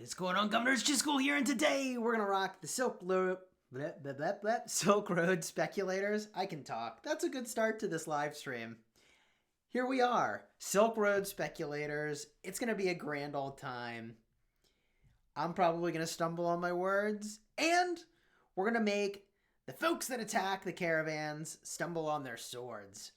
What is going on, Governors? Chisgule here, and today we're gonna rock the Silk Road Speculators. I can talk. That's a good start to this live stream. Here we are, Silk Road Speculators. It's gonna be a grand old time. I'm probably gonna stumble on my words, and we're gonna make the folks that attack the caravans stumble on their swords.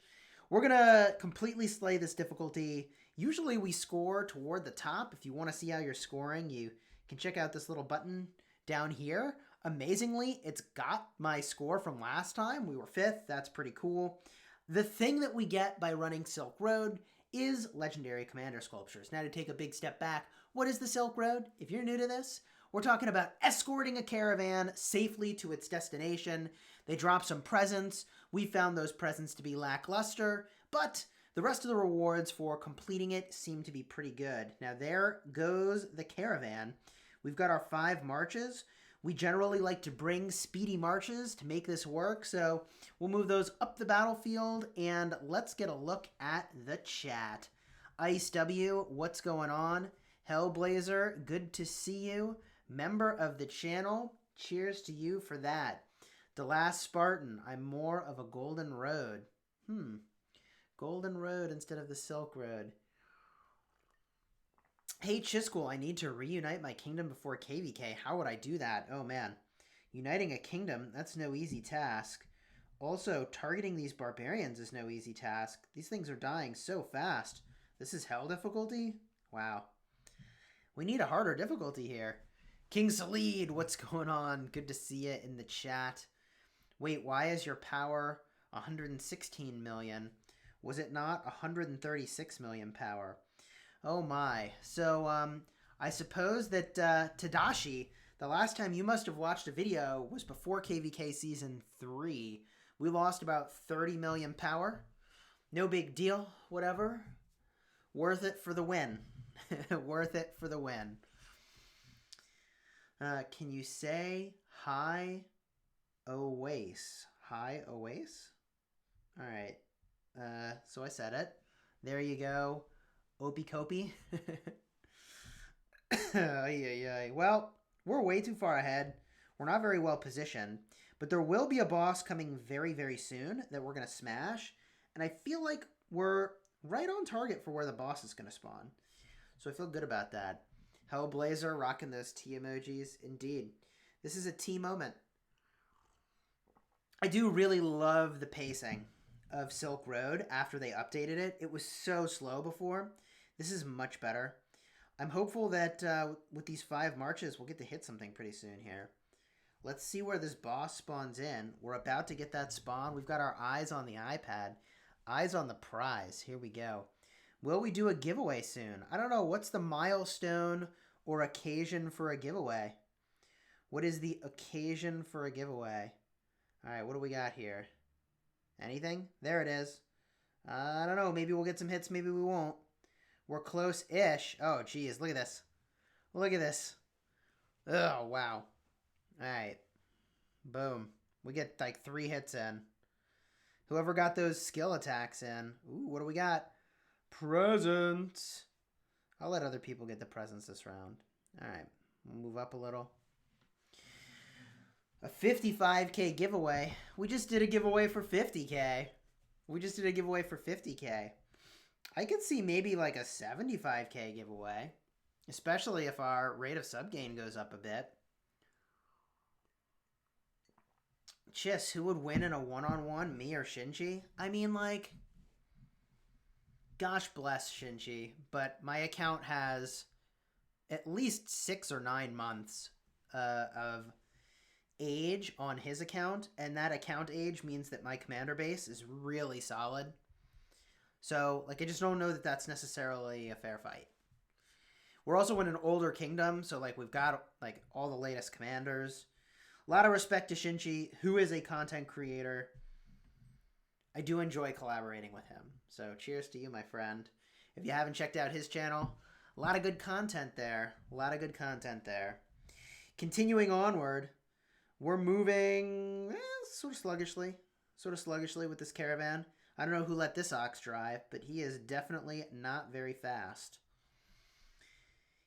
We're gonna completely slay this difficulty. Usually we score toward the top. If you want to see how you're scoring, you can check out this little button down here. Amazingly, it's got my score from last time. We were 5th. That's pretty cool. The thing that we get by running Silk Road is legendary commander sculptures. Now, to take a big step back, what is the Silk Road? If you're new to this, we're talking about escorting a caravan safely to its destination. They drop some presents. We found those presents to be lackluster, but the rest of the rewards for completing it seem to be pretty good. Now, there goes the caravan. We've got our 5 marches. We generally like to bring speedy marches to make this work, so we'll move those up the battlefield, and let's get a look at the chat. Ice W, what's going on? Hellblazer, good to see you. Member of the channel, cheers to you for that. The Last Spartan, I'm more of a Golden Road. Golden Road instead of the Silk Road. Hey, Chisgule, I need to reunite my kingdom before KVK. How would I do that? Oh, man. Uniting a kingdom, that's no easy task. Also, targeting these barbarians is no easy task. These things are dying so fast. This is hell difficulty? Wow. We need a harder difficulty here. King Salid, what's going on? Good to see you in the chat. Wait, why is your power 116 million? Was it not 136 million power? Oh my. So, I suppose that Tadashi, the last time you must have watched a video was before KVK Season 3. We lost about 30 million power. No big deal, whatever. Worth it for the win. Worth it for the win. Can you say hi, Oase? Hi, Oase? All right. So I said it. There you go. Opie Copy. Well, we're way too far ahead. We're not very well positioned. But there will be a boss coming very, very soon that we're going to smash. And I feel like we're right on target for where the boss is going to spawn. So I feel good about that. Hellblazer rocking those T emojis. Indeed. This is a T moment. I do really love the pacing of Silk Road after they updated it. It was so slow before. This is much better. I'm hopeful that with these 5 marches, we'll get to hit something pretty soon here. Let's see where this boss spawns in. We're about to get that spawn. We've got our eyes on the iPad. Eyes on the prize. Here we go. Will we do a giveaway soon? I don't know. What's the milestone or occasion for a giveaway? What is the occasion for a giveaway? All right, what do we got here? Anything? There it is. I don't know. Maybe we'll get some hits. Maybe we won't. We're close-ish. Oh, geez. Look at this. Look at this. Oh, wow. All right. Boom. We get like 3 hits in. Whoever got those skill attacks in. Ooh, what do we got? Presents. I'll let other people get the presents this round. All right. We'll move up a little. A 55K giveaway. We just did a giveaway for 50K. We just did a giveaway for 50K. I could see maybe like a 75K giveaway. Especially if our rate of sub gain goes up a bit. Chis, who would win in a one-on-one, me or Shinji? I mean, like, gosh bless Shinji, but my account has at least 6 or 9 months of age on his account, and that account age means that my commander base is really solid. So, like, I just don't know that that's necessarily a fair fight. We're also in an older kingdom, so, like, we've got, like, all the latest commanders. A lot of respect to Shinji, who is a content creator. I do enjoy collaborating with him. So cheers to you, my friend. If you haven't checked out his channel, a lot of good content there. A lot of good content there. Continuing onward, we're moving sort of sluggishly. Sort of sluggishly with this caravan. I don't know who let this ox drive, but he is definitely not very fast.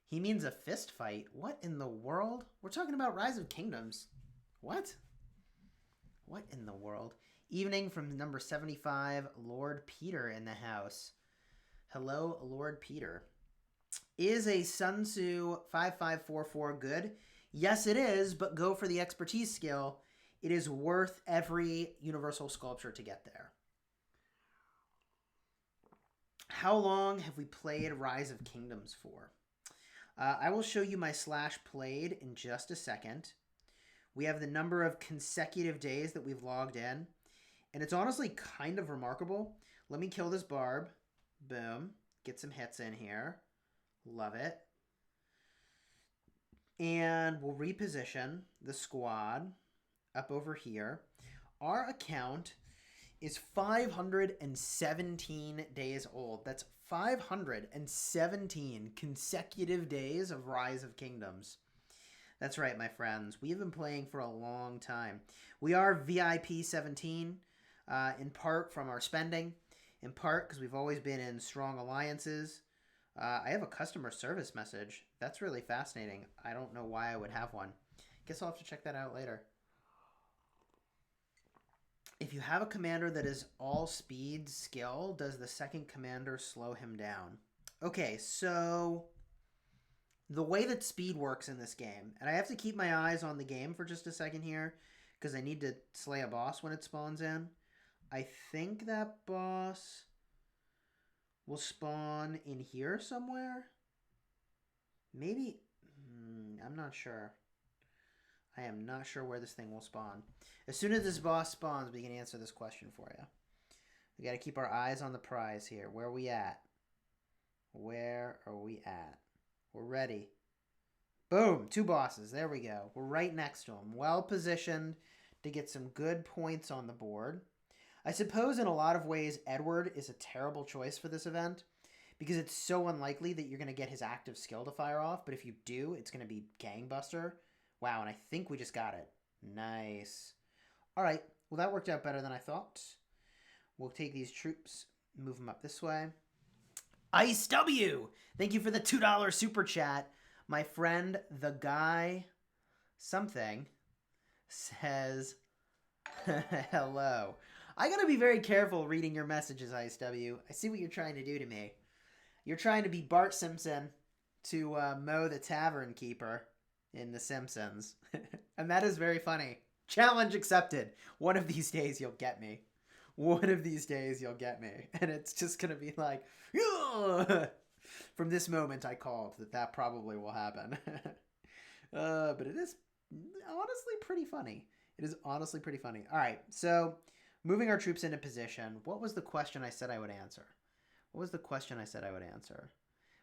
He means a fist fight. What in the world? We're talking about Rise of Kingdoms. What? What in the world? Evening from number 75, Lord Peter in the house. Hello, Lord Peter. Is a Sun Tzu 5544 good? Yes, it is, but go for the expertise skill. It is worth every universal sculpture to get there. How long have we played Rise of Kingdoms for? I will show you my /played in just a second. We have the number of consecutive days that we've logged in. And it's honestly kind of remarkable. Let me kill this barb. Boom. Get some hits in here. Love it. And we'll reposition the squad up over here. Our account is 517 days old. That's 517 consecutive days of Rise of Kingdoms. That's right, my friends. We have been playing for a long time. We are VIP 17, in part from our spending, in part because we've always been in strong alliances. I have a customer service message. That's really fascinating. I don't know why I would have one. Guess I'll have to check that out later. If you have a commander that is all speed skill, does the second commander slow him down? Okay, so the way that speed works in this game, and I have to keep my eyes on the game for just a second here because I need to slay a boss when it spawns in. I think that boss will spawn in here somewhere. Maybe, I'm not sure. I am not sure where this thing will spawn. As soon as this boss spawns, we can answer this question for you. We got to keep our eyes on the prize here. Where are we at? Where are we at? We're ready. Boom, 2 bosses. There we go. We're right next to them. Well positioned to get some good points on the board. I suppose in a lot of ways, Edward is a terrible choice for this event because it's so unlikely that you're going to get his active skill to fire off. But if you do, it's going to be Gangbuster. Wow, and I think we just got it. Nice. All right, well, that worked out better than I thought. We'll take these troops, move them up this way. Ice W! Thank you for the $2 super chat. My friend, the guy something, says, hello. I gotta be very careful reading your messages, Ice W. I see what you're trying to do to me. You're trying to be Bart Simpson to Moe the Tavern Keeper in The Simpsons. And that is very funny. Challenge accepted. One of these days you'll get me. One of these days you'll get me. And it's just going to be like, ugh! From this moment I called that probably will happen. But it is honestly pretty funny. It is honestly pretty funny. All right, so moving our troops into position. What was the question I said I would answer? What was the question I said I would answer?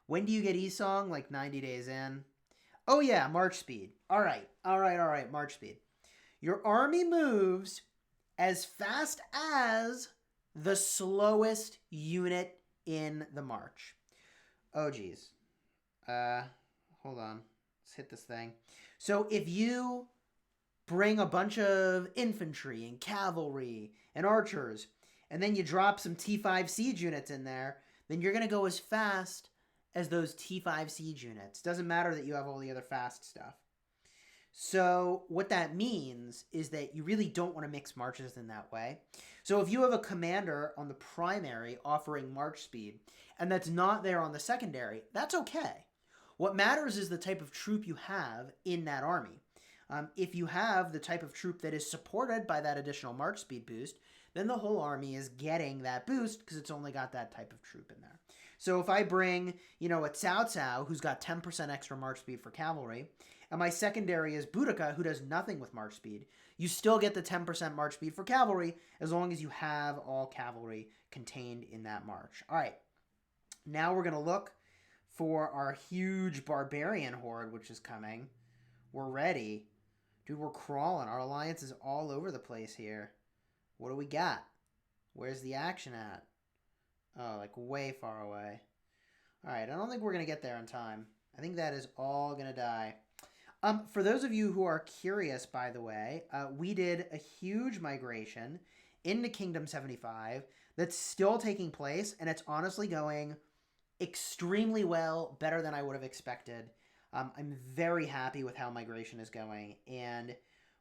When do you get Esong? Like 90 days in? Oh yeah, March speed. All right, March speed. Your army moves as fast as the slowest unit in the march. Oh geez. Hold on. Let's hit this thing. So if you bring a bunch of infantry and cavalry and archers, and then you drop some T5 siege units in there, then you're going to go as fast as those T5 siege units. Doesn't matter that you have all the other fast stuff. So what that means is that you really don't want to mix marches in that way. So if you have a commander on the primary offering march speed, and that's not there on the secondary, that's okay. What matters is the type of troop you have in that army. If you have the type of troop that is supported by that additional march speed boost, then the whole army is getting that boost because it's only got that type of troop in there. So if I bring, a Cao Cao who's got 10% extra march speed for cavalry, and my secondary is Boudica who does nothing with march speed, you still get the 10% march speed for cavalry as long as you have all cavalry contained in that march. All right, now we're going to look for our huge barbarian horde, which is coming. We're ready. Dude, we're crawling. Our alliance is all over the place here. What do we got? Where's the action at? Oh, like way far away. All right, I don't think we're going to get there in time. I think that is all going to die. For those of you who are curious, by the way, we did a huge migration into Kingdom 75 that's still taking place, and it's honestly going extremely well, better than I would have expected. I'm very happy with how migration is going, and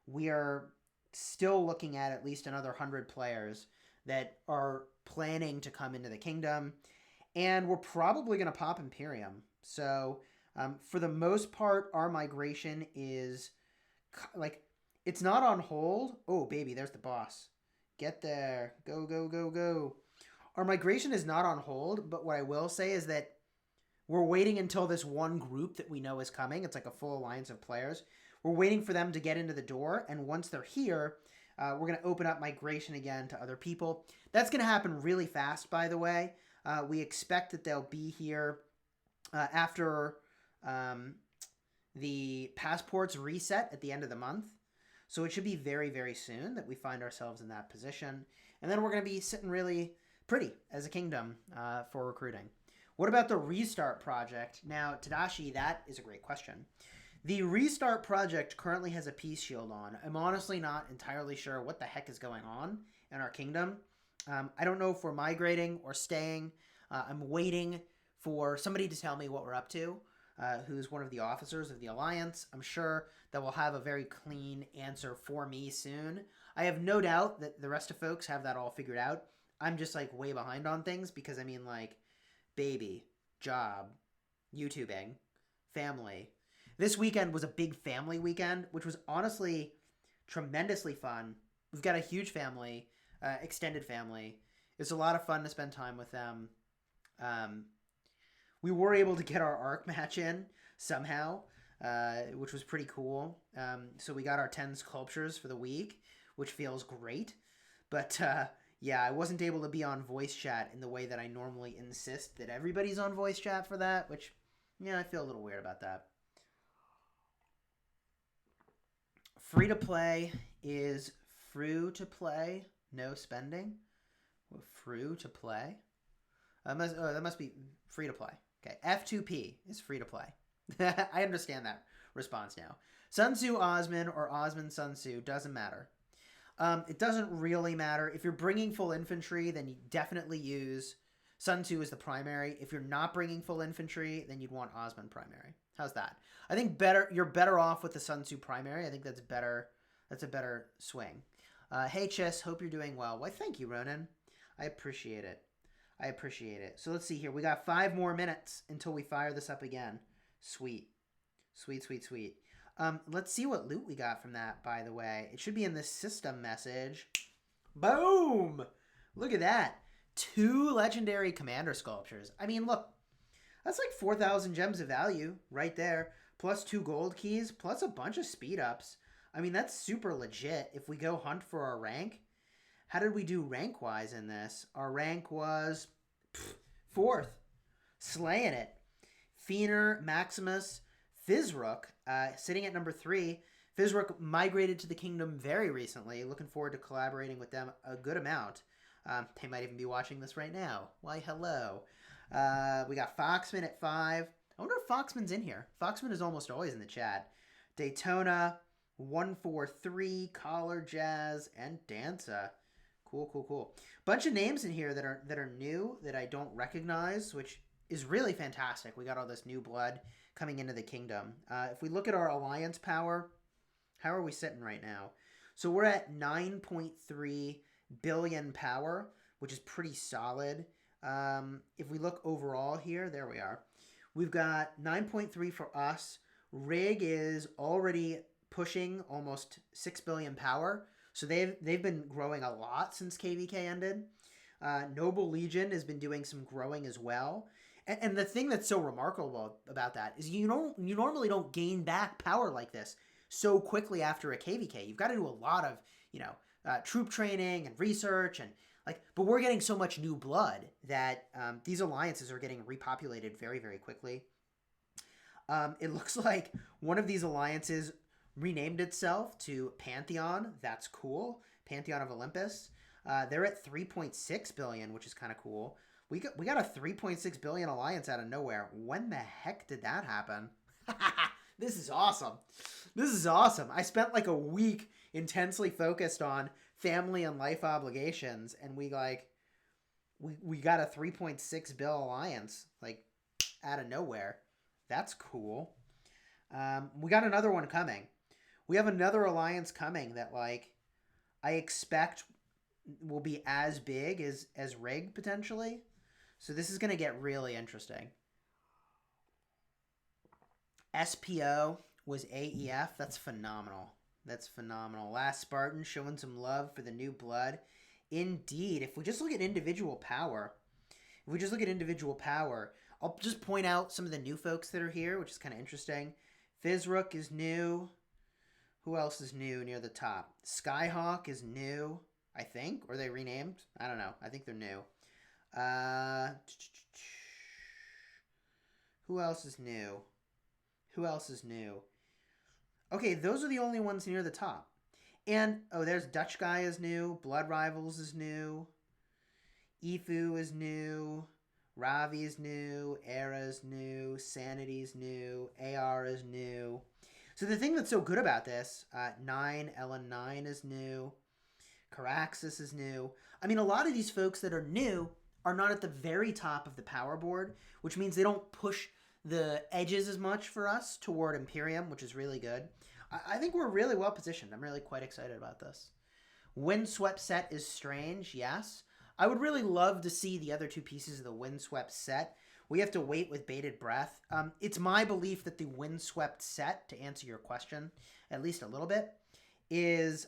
we are still looking at least another 100 players that are planning to come into the kingdom, and we're probably going to pop Imperium. So, for the most part, our migration is like it's not on hold. Oh, baby, there's the boss. Get there. Go, go, go, go. Our migration is not on hold, but what I will say is that we're waiting until this one group that we know is coming. It's like a full alliance of players. We're waiting for them to get into the door, and once they're here, we're going to open up migration again to other people. That's going to happen really fast, by the way. We expect that they'll be here after the passports reset at the end of the month. So it should be very, very soon that we find ourselves in that position. And then we're going to be sitting really pretty as a kingdom for recruiting. What about the Restart project? Now, Tadashi, that is a great question. The Restart project currently has a peace shield on. I'm honestly not entirely sure what the heck is going on in our kingdom. I don't know if we're migrating or staying. I'm waiting for somebody to tell me what we're up to, who's one of the officers of the Alliance. I'm sure that we'll have a very clean answer for me soon. I have no doubt that the rest of folks have that all figured out. I'm just like way behind on things because I mean like baby, job, YouTubing, family. This weekend was a big family weekend, which was honestly tremendously fun. We've got a huge family, extended family. It's a lot of fun to spend time with them. We were able to get our ARC match in somehow, which was pretty cool. So we got our 10 sculptures for the week, which feels great. But yeah, I wasn't able to be on voice chat in the way that I normally insist that everybody's on voice chat for that, which, yeah, I feel a little weird about that. Free to play is free to play, no spending. Free to play? That must be free to play. Okay, F2P is free to play. I understand that response now. Sun Tzu Osman or Osman Sun Tzu, doesn't matter. It doesn't really matter. If you're bringing full infantry, then you definitely use Sun Tzu as the primary. If you're not bringing full infantry, then you'd want Osman primary. How's that? I think you're better off with the Sun Tzu primary. I think that's better. That's a better swing. Hey, Chis, hope you're doing well. Why, thank you, Ronan. I appreciate it. I appreciate it. So let's see here. We got 5 more minutes until we fire this up again. Sweet. Sweet, sweet, sweet. Let's see what loot we got from that, by the way. It should be in this system message. Boom! Look at that. 2 legendary commander sculptures. I mean, look. That's like 4,000 gems of value right there. Plus 2 gold keys. Plus a bunch of speed ups. I mean, that's super legit. If we go hunt for our rank. How did we do rank-wise in this? Our rank was 4th. Slaying it. Fiener, Maximus, Fizrook, sitting at number 3. Fizrook migrated to the kingdom very recently. Looking forward to collaborating with them a good amount. They might even be watching this right now. Why, hello. We got Foxman at 5. I wonder if Foxman's in here. Foxman is almost always in the chat. Daytona, 143, Collar Jazz, and Danza. Cool, cool, cool. Bunch of names in here that are new that I don't recognize, which is really fantastic. We got all this new blood coming into the kingdom. If we look at our alliance power, how are we sitting right now? So we're at 9.3 billion power, which is pretty solid. If we look overall here, there we are. We've got 9.3 for us. Rig is already pushing almost 6 billion power. So they've been growing a lot since KVK ended. Noble Legion has been doing some growing as well. And the thing that's so remarkable about that is you normally don't gain back power like this so quickly after a KVK. You've got to do a lot of, troop training and research but we're getting so much new blood that these alliances are getting repopulated very, very quickly. It looks like one of these alliances renamed itself to Pantheon. That's cool. Pantheon of Olympus. They're at 3.6 billion, which is kind of cool. We got a 3.6 billion alliance out of nowhere. When the heck did that happen? This is awesome. This is awesome. I spent like a week intensely focused on family and life obligations, and we got a 3.6 bill alliance. Like, out of nowhere. That's cool. We got another one coming. We have another alliance coming that, like, I expect will be as big as Rig, potentially. So this is going to get really interesting. SPO was AEF. That's phenomenal. That's phenomenal. Last Spartan showing some love for the new blood. Indeed. If we just look at individual power, I'll just point out some of the new folks that are here, which is kind of interesting. Fizrook is new. Who else is new near the top? Skyhawk is new, I think. Or they renamed? I don't know. I think they're new. Who else is new? Who else is new? Okay, those are the only ones near the top. And, oh, there's Dutch Guy is new. Blood Rivals is new. Ifu is new. Ravi is new. Era is new. Sanity is new. AR is new. So the thing that's so good about this, Ellen9 is new. Caraxis is new. I mean, a lot of these folks that are new are not at the very top of the power board, which means they don't push the edges as much for us toward Imperium, which is really good. I think we're really well positioned. I'm really quite excited about this. Windswept set is strange, yes. I would really love to see the other two pieces of the Windswept set. We have to wait with bated breath. It's my belief that the Windswept set, to answer your question, at least a little bit, is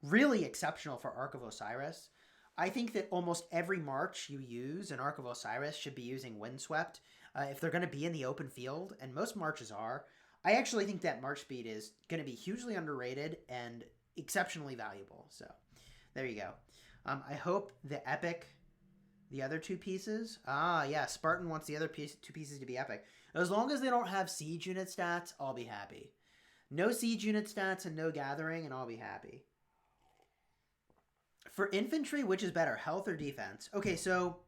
really exceptional for Ark of Osiris. I think that almost every march you use in Ark of Osiris should be using Windswept if they're going to be in the open field, and most marches are. I actually think that march speed is going to be hugely underrated and exceptionally valuable. So there you go. I hope the epic, the other two pieces. Yeah, Spartan wants the other two pieces to be epic. As long as they don't have siege unit stats, I'll be happy. No siege unit stats and no gathering, and I'll be happy. For infantry, which is better, health or defense? Okay, so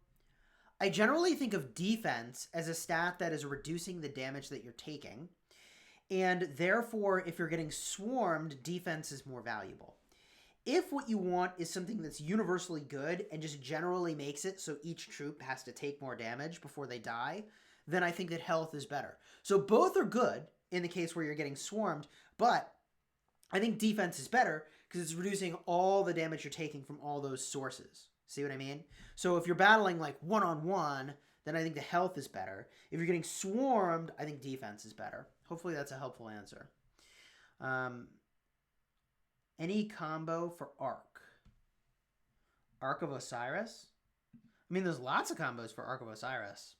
I generally think of defense as a stat that is reducing the damage that you're taking. And therefore, if you're getting swarmed, defense is more valuable. If what you want is something that's universally good and just generally makes it so each troop has to take more damage before they die, then I think that health is better. So both are good in the case where you're getting swarmed, but I think defense is better because it's reducing all the damage you're taking from all those sources. See what I mean? So if you're battling like one-on-one, then I think the health is better. If you're getting swarmed, I think defense is better. Hopefully that's a helpful answer. Any combo for Ark? Ark of Osiris? I mean, there's lots of combos for Ark of Osiris.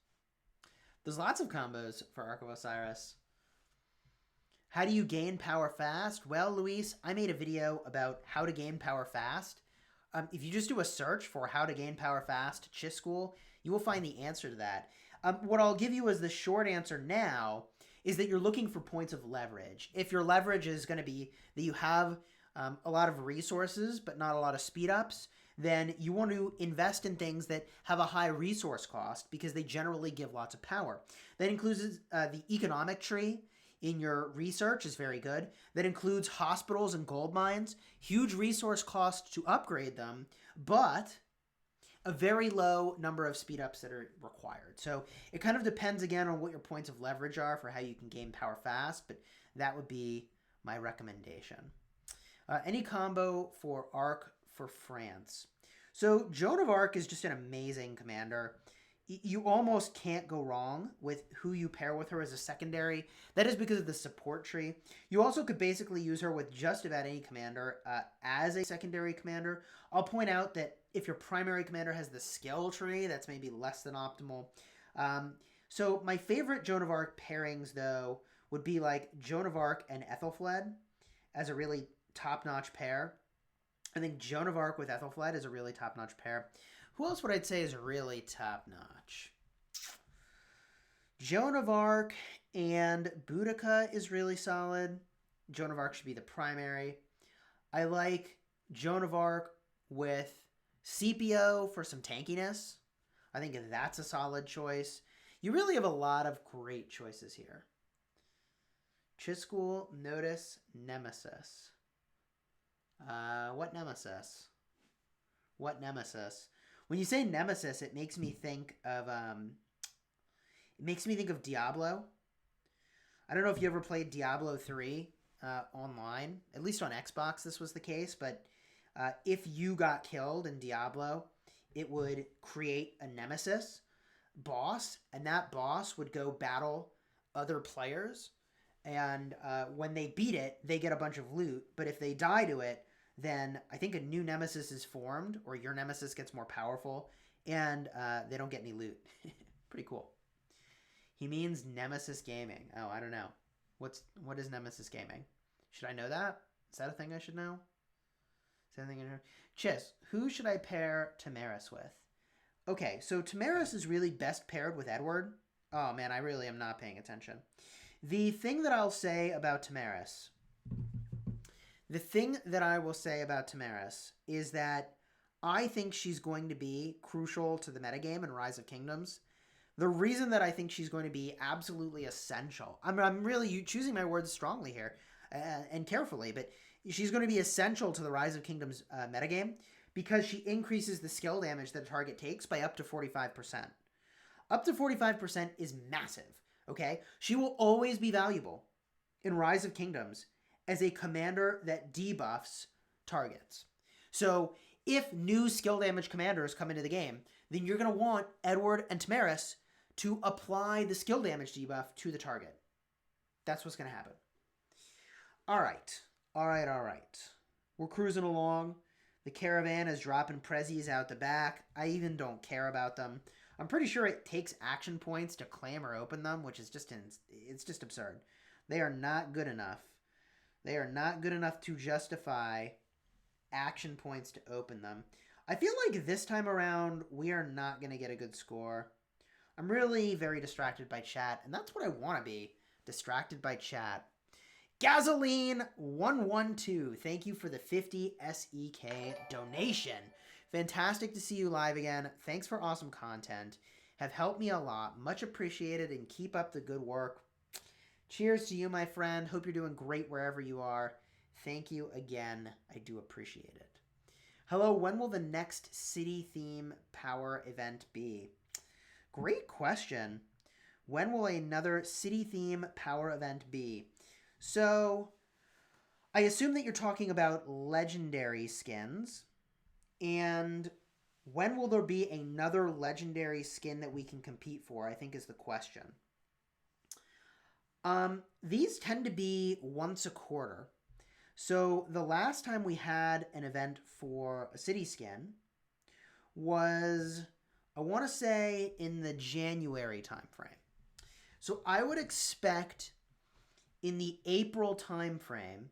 How do you gain power fast? Well, Luis, I made a video about how to gain power fast. If you just do a search for how to gain power fast Chisgule, you will find the answer to that. What I'll give you as the short answer now is that you're looking for points of leverage. If your leverage is going to be that you have a lot of resources but not a lot of speed ups, then you want to invest in things that have a high resource cost because they generally give lots of power. That includes the economic tree in your research is very good. That includes hospitals and gold mines. Huge resource cost to upgrade them, but a very low number of speed ups that are required. So it kind of depends again on what your points of leverage are for how you can gain power fast, but that would be my recommendation. Any combo for Ark for France? So Joan of Arc is just an amazing commander. You almost can't go wrong with who you pair with her as a secondary. That is because of the support tree. You also could basically use her with just about any commander as a secondary commander. I'll point out that if your primary commander has the skill tree, that's maybe less than optimal. So my favorite Joan of Arc pairings, though, would be like Joan of Arc and Ethelfled as a really top-notch pair. I think Joan of Arc with Ethelfled is a really top-notch pair. Who else would I say is really top-notch? Joan of Arc and Boudica is really solid. Joan of Arc should be the primary. I like Joan of Arc with Scipio for some tankiness. I think that's a solid choice. You really have a lot of great choices here. Chisgule, Notice, Nemesis. What Nemesis? What Nemesis? When you say Nemesis, it makes me think of It makes me think of Diablo. I don't know if you ever played Diablo 3 online. At least on Xbox this was the case, but if you got killed in Diablo, it would create a nemesis boss, and that boss would go battle other players, and when they beat it, they get a bunch of loot, but if they die to it, then I think a new nemesis is formed, or your nemesis gets more powerful, and they don't get any loot. Pretty cool. He means Nemesis Gaming. Oh, I don't know. What is Nemesis Gaming? Should I know that? Is that a thing I should know? Is that a thing I know? Chiz, who should I pair Tamaris with? Okay, so Tamaris is really best paired with Edward. Oh man, I really am not paying attention. The thing that I'll say about Tamaris, is that I think she's going to be crucial to the metagame in Rise of Kingdoms. The reason that I think she's going to be absolutely essential, I'm really choosing my words strongly here and carefully, but she's going to be essential to the Rise of Kingdoms metagame because she increases the skill damage that a target takes by up to 45%. Up to 45% is massive, okay? She will always be valuable in Rise of Kingdoms as a commander that debuffs targets. So if new skill damage commanders come into the game, then you're going to want Edward and Tamaris to apply the skill damage debuff to the target. That's what's going to happen. All right. We're cruising along. The caravan is dropping prezzies out the back. I even don't care about them. I'm pretty sure it takes action points to claim or open them, which is it's just absurd. They are not good enough. They are not good enough to justify action points to open them. I feel like this time around, we are not going to get a good score. I'm really very distracted by chat, and that's what I want to be, distracted by chat. Gasoline112, thank you for the 50 SEK donation. Fantastic to see you live again. Thanks for awesome content. Have helped me a lot. Much appreciated, and keep up the good work. Cheers to you, my friend. Hope you're doing great wherever you are. Thank you again. I do appreciate it. Hello, when will the next city theme power event be? Great question. When will another city theme power event be? So, I assume that you're talking about legendary skins. And when will there be another legendary skin that we can compete for, I think is the question. These tend to be once a quarter. So the last time we had an event for a city skin was, I want to say, in the January timeframe. So I would expect in the April timeframe,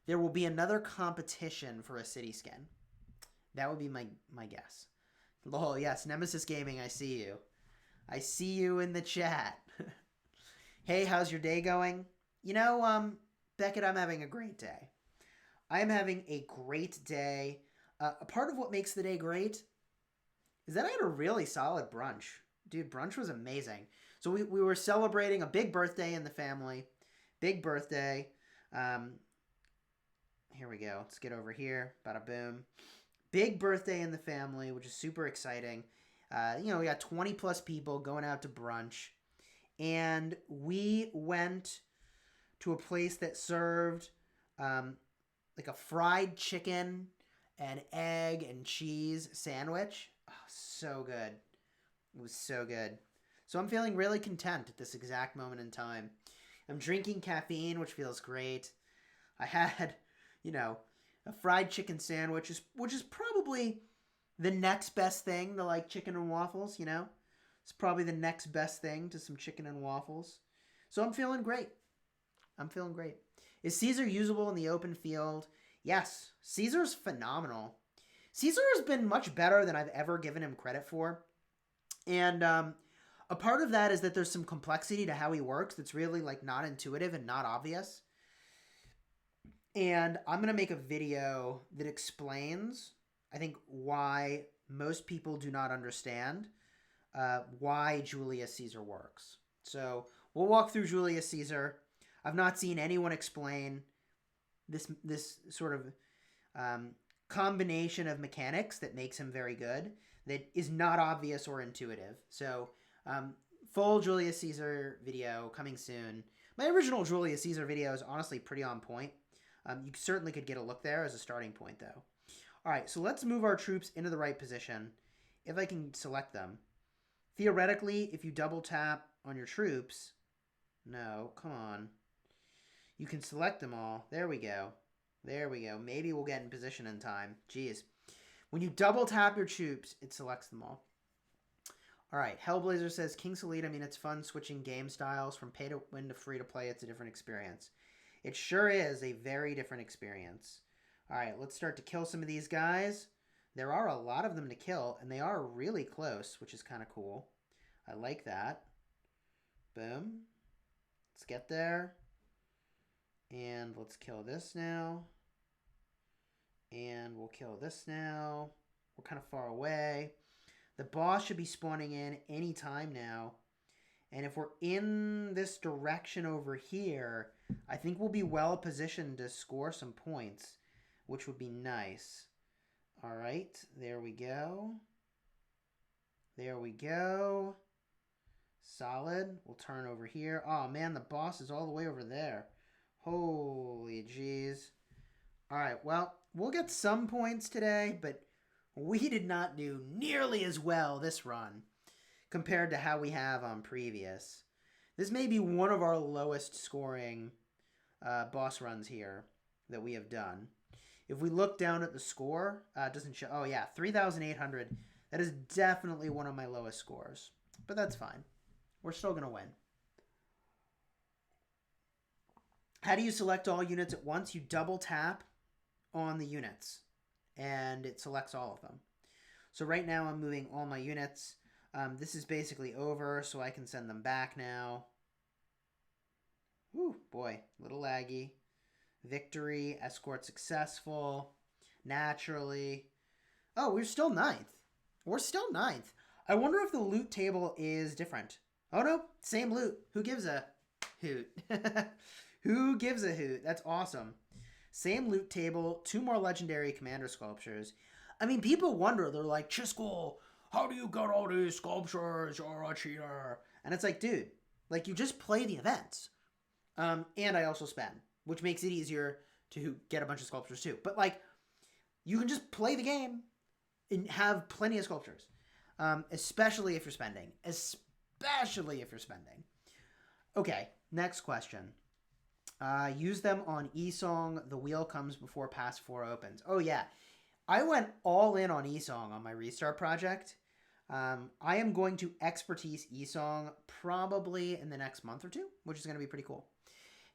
there will be another competition for a city skin. That would be my guess. Lol, yes, Nemesis Gaming, I see you. I see you in the chat. Hey, how's your day going? You know, Beckett, I'm having a great day. I am having a great day. A part of what makes the day great is that I had a really solid brunch. Dude, brunch was amazing. So we were celebrating a big birthday in the family. Big birthday. Here we go. Let's get over here. Bada boom. Big birthday in the family, which is super exciting. We got 20 plus people going out to brunch. And we went to a place that served like a fried chicken and egg and cheese sandwich. Oh, so good. It was so good. So I'm feeling really content at this exact moment in time. I'm drinking caffeine, which feels great. I had, a fried chicken sandwich, which is probably the next best thing to like chicken and waffles, It's probably the next best thing to some chicken and waffles. So I'm feeling great. Is Caesar usable in the open field? Yes. Caesar's phenomenal. Caesar has been much better than I've ever given him credit for. And a part of that is that there's some complexity to how he works that's really like not intuitive and not obvious. And I'm going to make a video that explains, I think, why most people do not understand why Julius Caesar works. So we'll walk through Julius Caesar. I've not seen anyone explain this sort of combination of mechanics that makes him very good, that is not obvious or intuitive. So full Julius Caesar video coming soon. My original Julius Caesar video is honestly pretty on point. You certainly could get a look there as a starting point, though. All right, so let's move our troops into the right position. If I can select them. Theoretically, if you double tap on your troops... No, come on. You can select them all. There we go. There we go. Maybe we'll get in position in time. Jeez. When you double tap your troops, it selects them all. All right, Hellblazer says, King's Elite, I mean, it's fun switching game styles from pay to win to free to play. It's a different experience. It sure is a very different experience. All right, let's start to kill some of these guys. There are a lot of them to kill, and they are really close, which is kind of cool. I like that. Boom. Let's get there. And let's kill this now. And we'll kill this now. We're kind of far away. The boss should be spawning in any time now. And if we're in this direction over here, I think we'll be well positioned to score some points, which would be nice. All right, there we go. There we go. Solid. We'll turn over here. Oh, man, the boss is all the way over there. Holy jeez. All right, well, we'll get some points today, but we did not do nearly as well this run compared to how we have on previous. This may be one of our lowest scoring boss runs here that we have done. If we look down at the score, it doesn't show. Oh, yeah, 3,800. That is definitely one of my lowest scores, but that's fine. We're still going to win. How do you select all units at once? You double tap on the units, and it selects all of them. So right now I'm moving all my units. This is basically over, so I can send them back now. Whew, boy, little laggy. Victory, escort successful, naturally. Oh, we're still 9th. We're still 9th. I wonder if the loot table is different. Oh no, same loot. Who gives a hoot? Who gives a hoot? That's awesome. Same loot table, 2 more legendary commander sculptures. I mean, people wonder, they're like, Chisgule, how do you get all these sculptures? You're a cheater. And it's like, dude, like, you just play the events. And I also spend, which makes it easier to get a bunch of sculptures too. But, like, you can just play the game and have plenty of sculptures. Especially if you're spending. Especially if you're spending. Okay, next question. Use them on E-Song. The wheel comes before Pass 4 opens. Oh, yeah. I went all in on E-Song on my restart project. I am going to expertise E-Song probably in the next month or two, which is going to be pretty cool.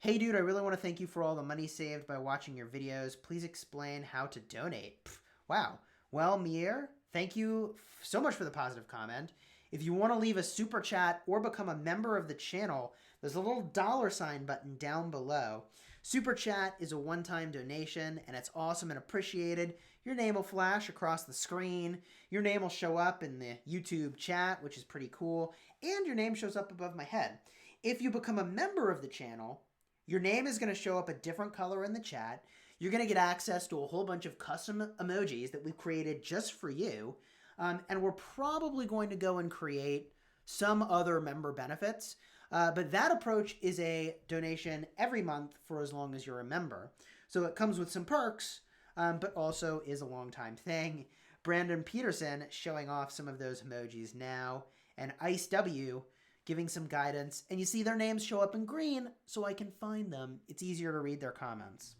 Hey, dude, I really want to thank you for all the money saved by watching your videos. Please explain how to donate. Pff, wow. Well, Mier, thank you so much for the positive comment. If you want to leave a super chat or become a member of the channel, there's a little $ button down below. Super chat is a one-time donation, and it's awesome and appreciated. Your name will flash across the screen. Your name will show up in the YouTube chat, which is pretty cool. And your name shows up above my head. If you become a member of the channel, your name is going to show up a different color in the chat. You're going to get access to a whole bunch of custom emojis that we've created just for you. And we're probably going to go and create some other member benefits. But that approach is a donation every month for as long as you're a member. So it comes with some perks, but also is a long-time thing. Brandon Peterson showing off some of those emojis now. And Ice W giving some guidance. And you see their names show up in green, so I can find them. It's easier to read their comments.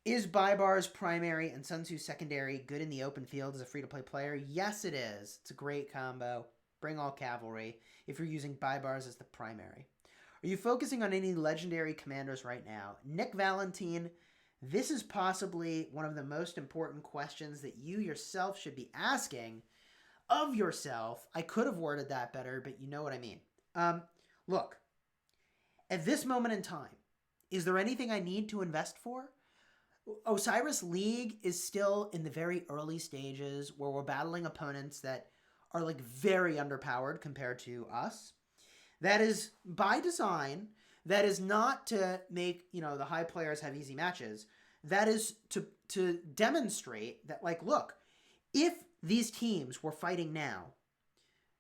Is Baibar's primary and Sun Tzu secondary good in the open field as a free-to-play player? Yes, it is. It's a great combo. Bring all cavalry if you're using Baibars as the primary. Are you focusing on any legendary commanders right now? Nick Valentine, this is possibly one of the most important questions that you yourself should be asking of yourself. I could have worded that better, but you know what I mean. Look, at this moment in time, is there anything I need to invest for? Osiris League is still in the very early stages where we're battling opponents that are like very underpowered compared to us. That is by design. That is not to make, the high players have easy matches. That is to demonstrate that, like, look, if these teams were fighting now,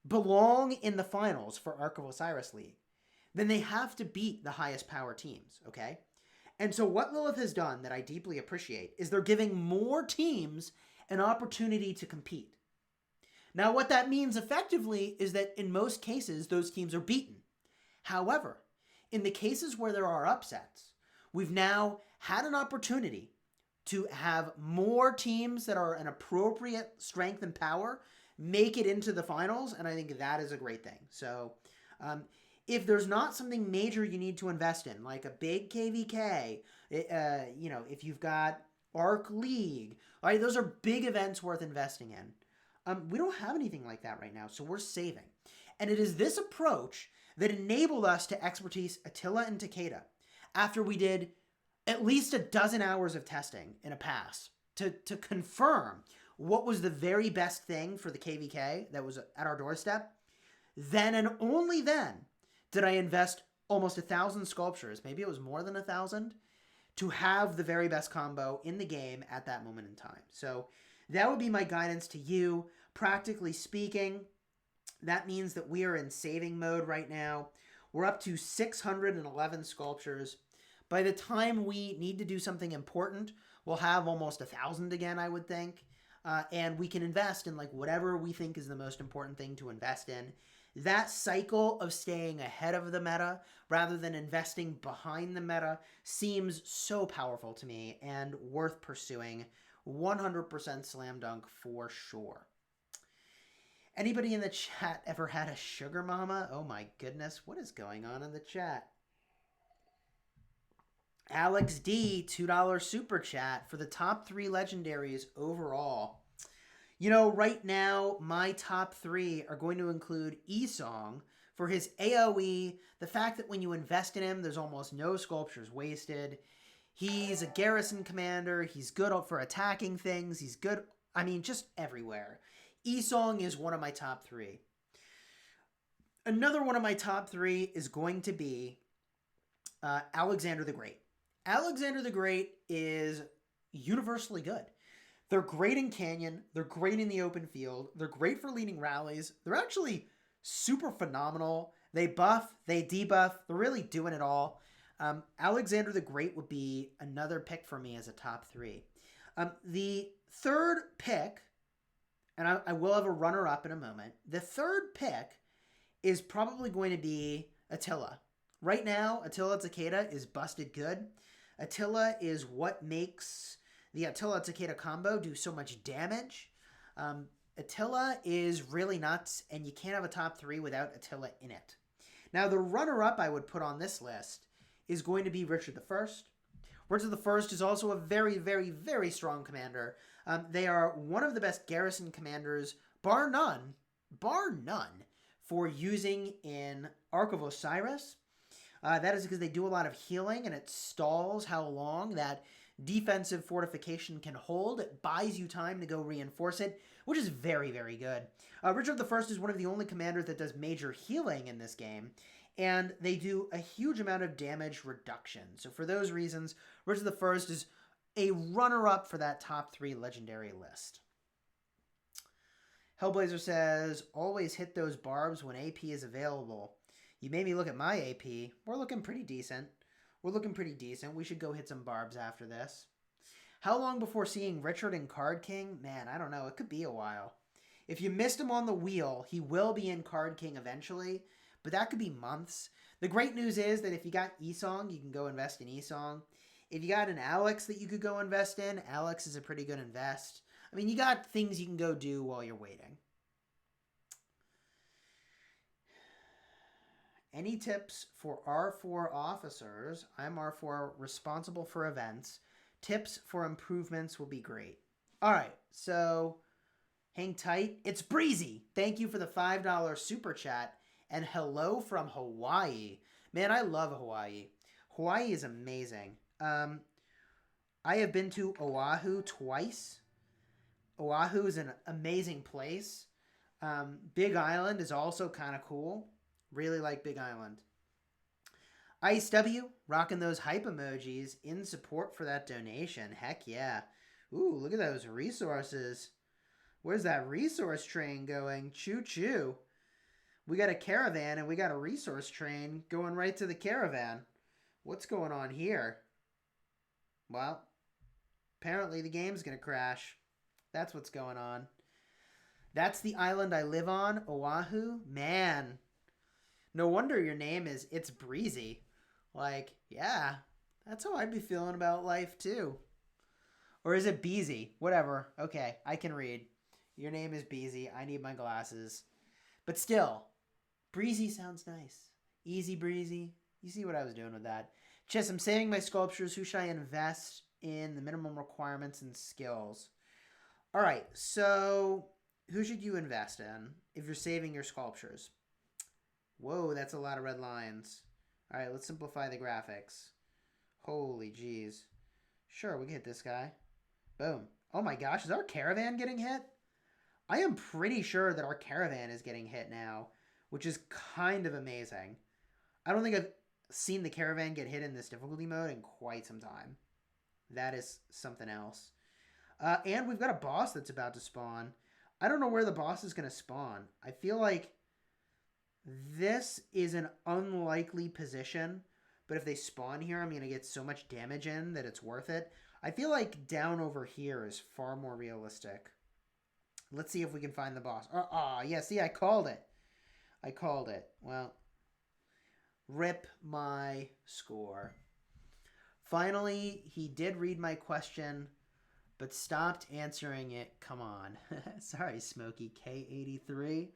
belong in the finals for Ark of Osiris League, then they have to beat the highest power teams, okay? And so what Lilith has done that I deeply appreciate is they're giving more teams an opportunity to compete. Now, what that means effectively is that in most cases, those teams are beaten. However, in the cases where there are upsets, we've now had an opportunity to have more teams that are an appropriate strength and power make it into the finals, and I think that is a great thing. So if there's not something major you need to invest in, like a big KVK, if you've got Arc League, all right, those are big events worth investing in. We don't have anything like that right now, so we're saving. And it is this approach that enabled us to expertise Attila and Takeda after we did at least a dozen hours of testing in a pass to confirm what was the very best thing for the KVK that was at our doorstep. Then and only then did I invest almost 1,000 sculptures, maybe it was more than 1,000, to have the very best combo in the game at that moment in time. So that would be my guidance to you. Practically speaking, that means that we are in saving mode right now. We're up to 611 sculptures. By the time we need to do something important, we'll have almost 1,000 again, I would think. And we can invest in like whatever we think is the most important thing to invest in. That cycle of staying ahead of the meta rather than investing behind the meta seems so powerful to me and worth pursuing. 100% slam dunk for sure. Anybody in the chat ever had a sugar mama? Oh my goodness, what is going on in the chat? Alex D, $2 super chat for the top 3 legendaries overall. You know, right now, my top 3 are going to include Esong for his AoE, the fact that when you invest in him, there's almost no sculptures wasted. He's a garrison commander. He's good for attacking things. He's good, just everywhere. Esong is one of my top 3. Another one of my top 3 is going to be Alexander the Great. Alexander the Great is universally good. They're great in Canyon. They're great in the open field. They're great for leading rallies. They're actually super phenomenal. They buff, they debuff. They're really doing it all. Alexander the Great would be another pick for me as a top 3. The third pick, and I will have a runner-up in a moment. The third pick is probably going to be Attila. Right now, Attila Takeda is busted good. Attila is what makes the Attila Takeda combo do so much damage. Attila is really nuts, and you can't have a top 3 without Attila in it. Now, the runner-up I would put on this list is going to be Richard I. Richard I is also a very, very, very strong commander. They are one of the best garrison commanders, bar none, for using in Ark of Osiris. That is because they do a lot of healing, and it stalls how long that defensive fortification can hold. It buys you time to go reinforce it, which is very, very good. Richard I is one of the only commanders that does major healing in this game, and they do a huge amount of damage reduction. So for those reasons, Richard I is a runner-up for that top 3 legendary list. Hellblazer says, always hit those barbs when AP is available. You made me look at my AP. We're looking pretty decent. We should go hit some barbs after this. How long before seeing Richard in Card King? Man, I don't know. It could be a while. If you missed him on the wheel, he will be in Card King eventually, but that could be months. The great news is that if you got Esong, you can go invest in Esong. If you got an Alex that you could go invest in, Alex is a pretty good invest. You got things you can go do while you're waiting. Any tips for R4 officers? I'm R4, responsible for events. Tips for improvements will be great. All right, so hang tight. It's Breezy. Thank you for the $5 super chat. And hello from Hawaii. Man, I love Hawaii. Hawaii is amazing. I have been to Oahu twice. Oahu is an amazing place. Big Island is also kind of cool. Really like Big Island. Ice W, rocking those hype emojis in support for that donation. Heck yeah. Ooh, look at those resources. Where's that resource train going? Choo-choo. We got a caravan and we got a resource train going right to the caravan. What's going on here? Well, apparently the game's going to crash. That's what's going on. That's the island I live on, Oahu. Man, no wonder your name is It's Breezy. Like, yeah, that's how I'd be feeling about life too. Or is it Beezy? Whatever. Okay, I can read. Your name is Beezy. I need my glasses. But still, breezy sounds nice. Easy breezy. You see what I was doing with that. Chis, I'm saving my sculptures. Who should I invest in? The minimum requirements and skills. All right, so who should you invest in if you're saving your sculptures? Whoa, that's a lot of red lines. All right, let's simplify the graphics. Holy jeez. Sure, we can hit this guy. Boom. Oh my gosh, is our caravan getting hit? I am pretty sure that our caravan is getting hit now, which is kind of amazing. I don't think I've seen the caravan get hit in this difficulty mode in quite some time. That is something else. And we've got a boss that's about to spawn. I don't know where the boss is going to spawn. I feel like this is an unlikely position, but if they spawn here, I'm going to get so much damage in that it's worth it. I feel like down over here is far more realistic. Let's see if we can find the boss. Yeah, see, I called it. I called it. Well, rip my score. Finally, he did read my question, but stopped answering it. Come on. Sorry, Smokey K83.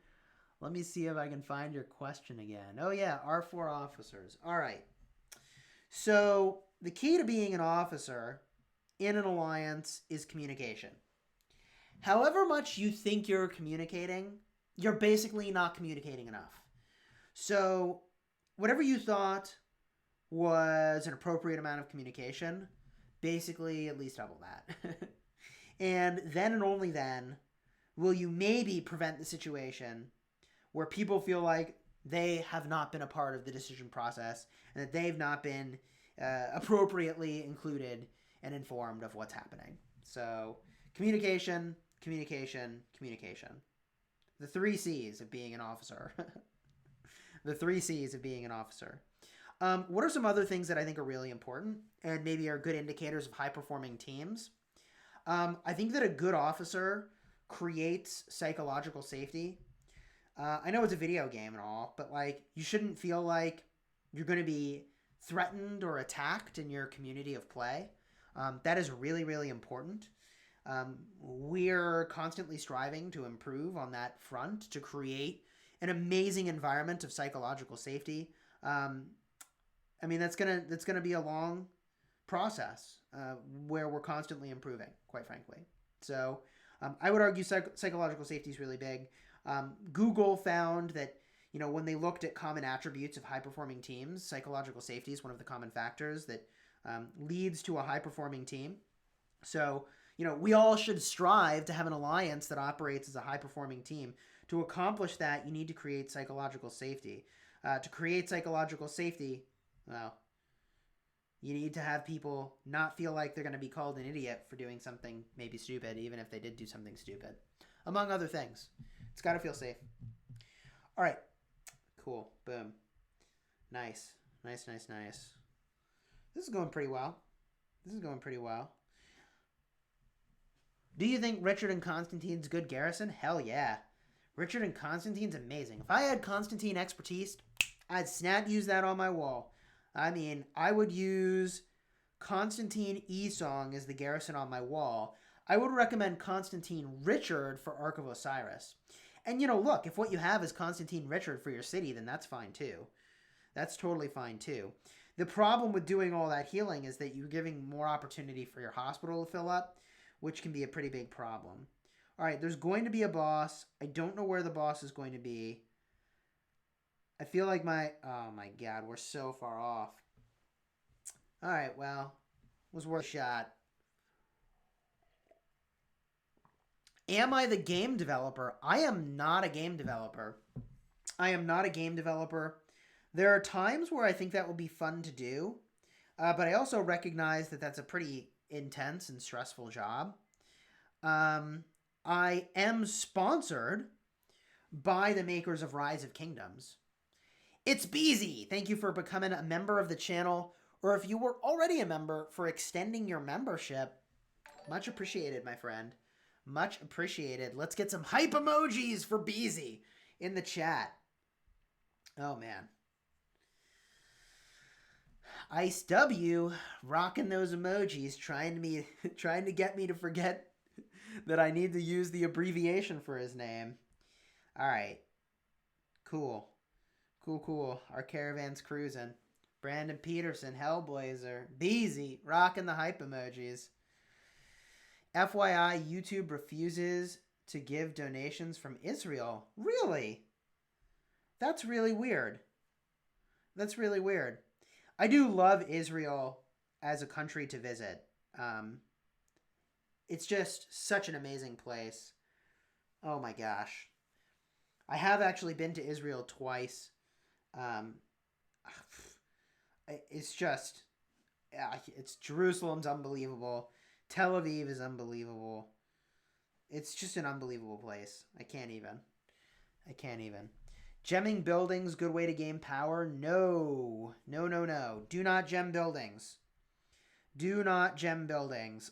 Let me see if I can find your question again. Oh, yeah, R4 officers. All right. So the key to being an officer in an alliance is communication. However much you think you're communicating, you're basically not communicating enough. So whatever you thought was an appropriate amount of communication, basically at least double that. And then and only then will you maybe prevent the situation where people feel like they have not been a part of the decision process and that they've not been appropriately included and informed of what's happening. So communication, communication, communication. The 3 C's of being an officer. The 3 C's of being an officer. What are some other things that I think are really important and maybe are good indicators of high-performing teams? I think that a good officer creates psychological safety. I know it's a video game and all, but like you shouldn't feel like you're going to be threatened or attacked in your community of play. That is really, really important. We're constantly striving to improve on that front to create an amazing environment of psychological safety. I mean, that's gonna be a long process where we're constantly improving, quite frankly. So I would argue psychological safety is really big. Google found that, when they looked at common attributes of high-performing teams, psychological safety is one of the common factors that leads to a high-performing team. So, we all should strive to have an alliance that operates as a high-performing team. To accomplish that, you need to create psychological safety. To create psychological safety, well, you need to have people not feel like they're going to be called an idiot for doing something maybe stupid, even if they did do something stupid, among other things. It's got to feel safe. All right. Cool. Boom. Nice. Nice, nice, nice. This is going pretty well. Do you think Richard and Constantine's good garrison? Hell yeah. Richard and Constantine's amazing. If I had Constantine expertise, I'd snap use that on my wall. I mean, I would use Constantine Esong as the garrison on my wall. I would recommend Constantine Richard for Ark of Osiris. And, look, if what you have is Constantine Richard for your city, then that's fine too. That's totally fine too. The problem with doing all that healing is that you're giving more opportunity for your hospital to fill up, which can be a pretty big problem. All right, there's going to be a boss. I don't know where the boss is going to be. I feel like oh my God, we're so far off. All right, well, it was worth a shot. Am I the game developer? I am not a game developer. There are times where I think that will be fun to do, but I also recognize that that's a pretty intense and stressful job. I am sponsored by the makers of Rise of Kingdoms. It's Beezy. Thank you for becoming a member of the channel, or if you were already a member, for extending your membership. Much appreciated, my friend. Much appreciated. Let's get some hype emojis for Beezy in the chat. Oh, man. Ice W rocking those emojis, trying to get me to forget that I need to use the abbreviation for his name. All right. Cool. Cool. Our caravan's cruising. Brandon Peterson, Hellblazer, Beezy, rocking the hype emojis. FYI, YouTube refuses to give donations from Israel. Really? That's really weird. That's really weird. I do love Israel as a country to visit. It's just such an amazing place. Oh my gosh. I have actually been to Israel twice. It's just, it's Jerusalem's unbelievable. Tel Aviv is unbelievable. It's just an unbelievable place. I can't even. Gemming buildings, good way to gain power? No. Do not gem buildings.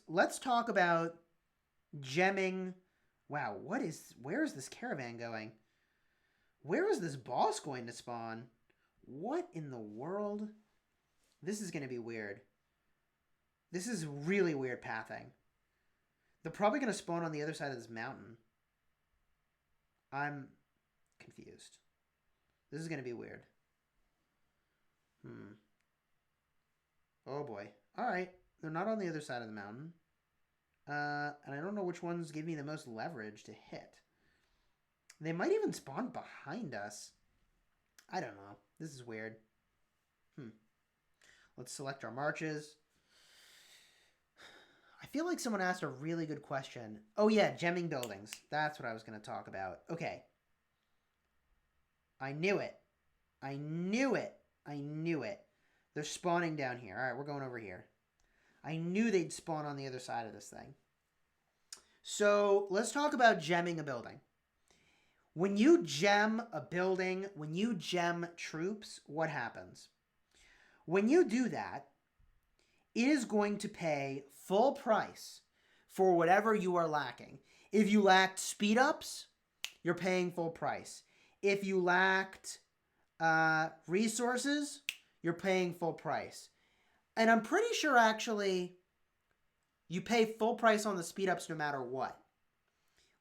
Let's talk about gemming. Wow, where is this caravan going? Where is this boss going to spawn? What in the world? This is going to be weird. This is really weird pathing. They're probably going to spawn on the other side of this mountain. I'm confused. This is going to be weird. Oh boy. Alright. They're not on the other side of the mountain. And I don't know which ones give me the most leverage to hit. They might even spawn behind us. I don't know. This is weird. Let's select our marches. I feel like someone asked a really good question. Oh yeah, gemming buildings. That's what I was going to talk about. Okay. I knew it. They're spawning down here. All right, we're going over here. I knew they'd spawn on the other side of this thing. So let's talk about gemming a building. When you gem a building, when you gem troops, what happens? When you do that, it is going to pay full price for whatever you are lacking. If you lacked speed ups, you're paying full price. If you lacked resources, you're paying full price. And I'm pretty sure, actually, you pay full price on the speed ups no matter what.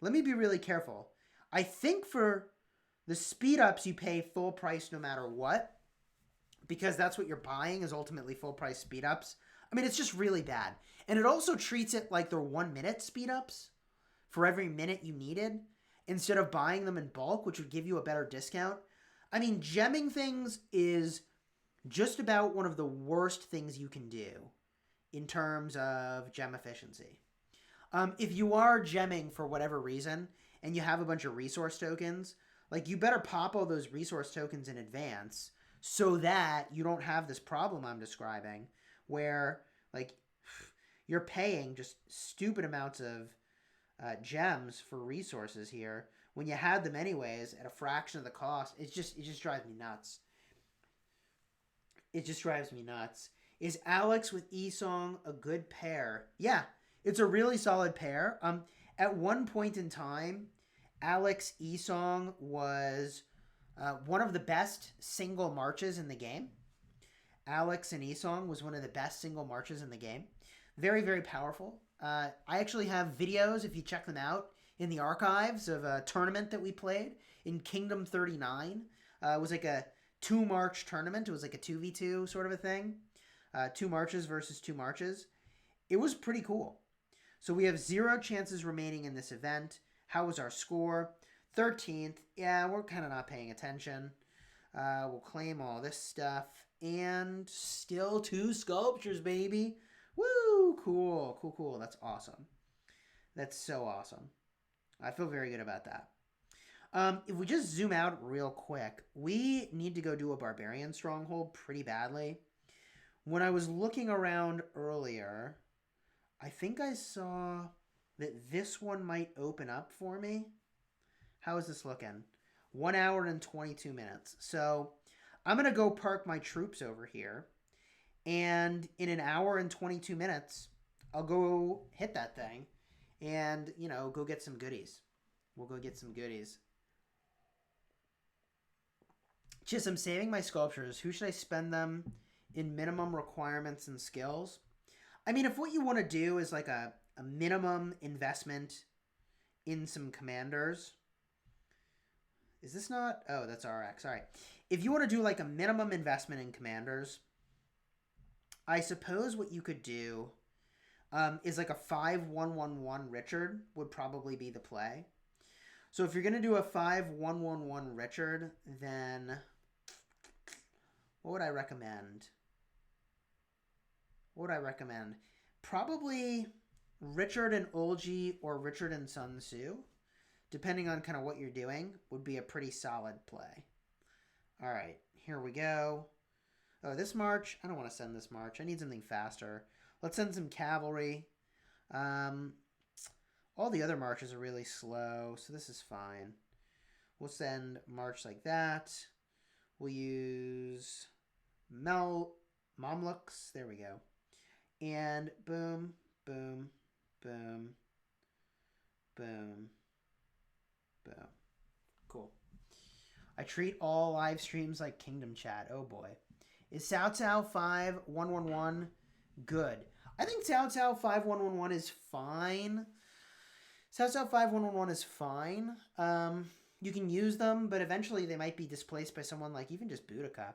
Let me be really careful. I think for the speed ups, you pay full price no matter what, because that's what you're buying is ultimately full price speed ups. I mean, it's just really bad. And it also treats it like they're 1 minute speed ups for every minute you needed, instead of buying them in bulk, which would give you a better discount. I mean, gemming things is just about one of the worst things you can do in terms of gem efficiency. If you are gemming for whatever reason and you have a bunch of resource tokens, like, you better pop all those resource tokens in advance so that you don't have this problem I'm describing where, like, you're paying just stupid amounts of gems for resources here when you had them anyways at a fraction of the cost. It just drives me nuts. Is Alex with Esong a good pair? Yeah, it's a really solid pair. At one point in time, Alex Esong was one of the best single marches in the game. Alex and Esong was one of the best single marches in the game. Very, very powerful. I actually have videos, if you check them out, in the archives of a tournament that we played in Kingdom 39. It was like a 2-march tournament. It was like a 2v2 sort of a thing. 2 marches versus 2 marches. It was pretty cool. So we have 0 chances remaining in this event. How was our score? 13th. Yeah, we're kind of not paying attention. We'll claim all this stuff. And still 2 sculptures, baby. Woo! Cool. That's awesome. That's so awesome. I feel very good about that. If we just zoom out real quick, we need to go do a Barbarian Stronghold pretty badly. When I was looking around earlier, I think I saw that this one might open up for me. How is this looking? 1 hour and 22 minutes. So I'm going to go park my troops over here. And in an hour and 22 minutes, I'll go hit that thing and, you know, go get some goodies. We'll go get some goodies. Just, I'm saving my sculptures. Who should I spend them in minimum requirements and skills? I mean, if what you want to do is like a minimum investment in some commanders. Is this not? Oh, that's RX. All right. If you want to do like a minimum investment in commanders, I suppose what you could do is like a 5-1-1-1 Richard would probably be the play. So if you're going to do a 5-1-1-1 Richard, then what would I recommend? What would I recommend? Probably Richard and Olgi or Richard and Sun Tzu, depending on kind of what you're doing, would be a pretty solid play. All right, here we go. Oh, this march? I don't want to send this march. I need something faster. Let's send some cavalry. All the other marches are really slow, so this is fine. We'll send march like that. We'll use Mamluks. There we go. And boom, boom, boom, boom, boom. Cool. I treat all live streams like Kingdom Chat. Oh boy. Is Cao Cao 5-1-1-1 good? I think Cao Cao 5-1-1-1 is fine. Cao Cao 5-1-1-1 is fine. You can use them, but eventually they might be displaced by someone like even just Boudica.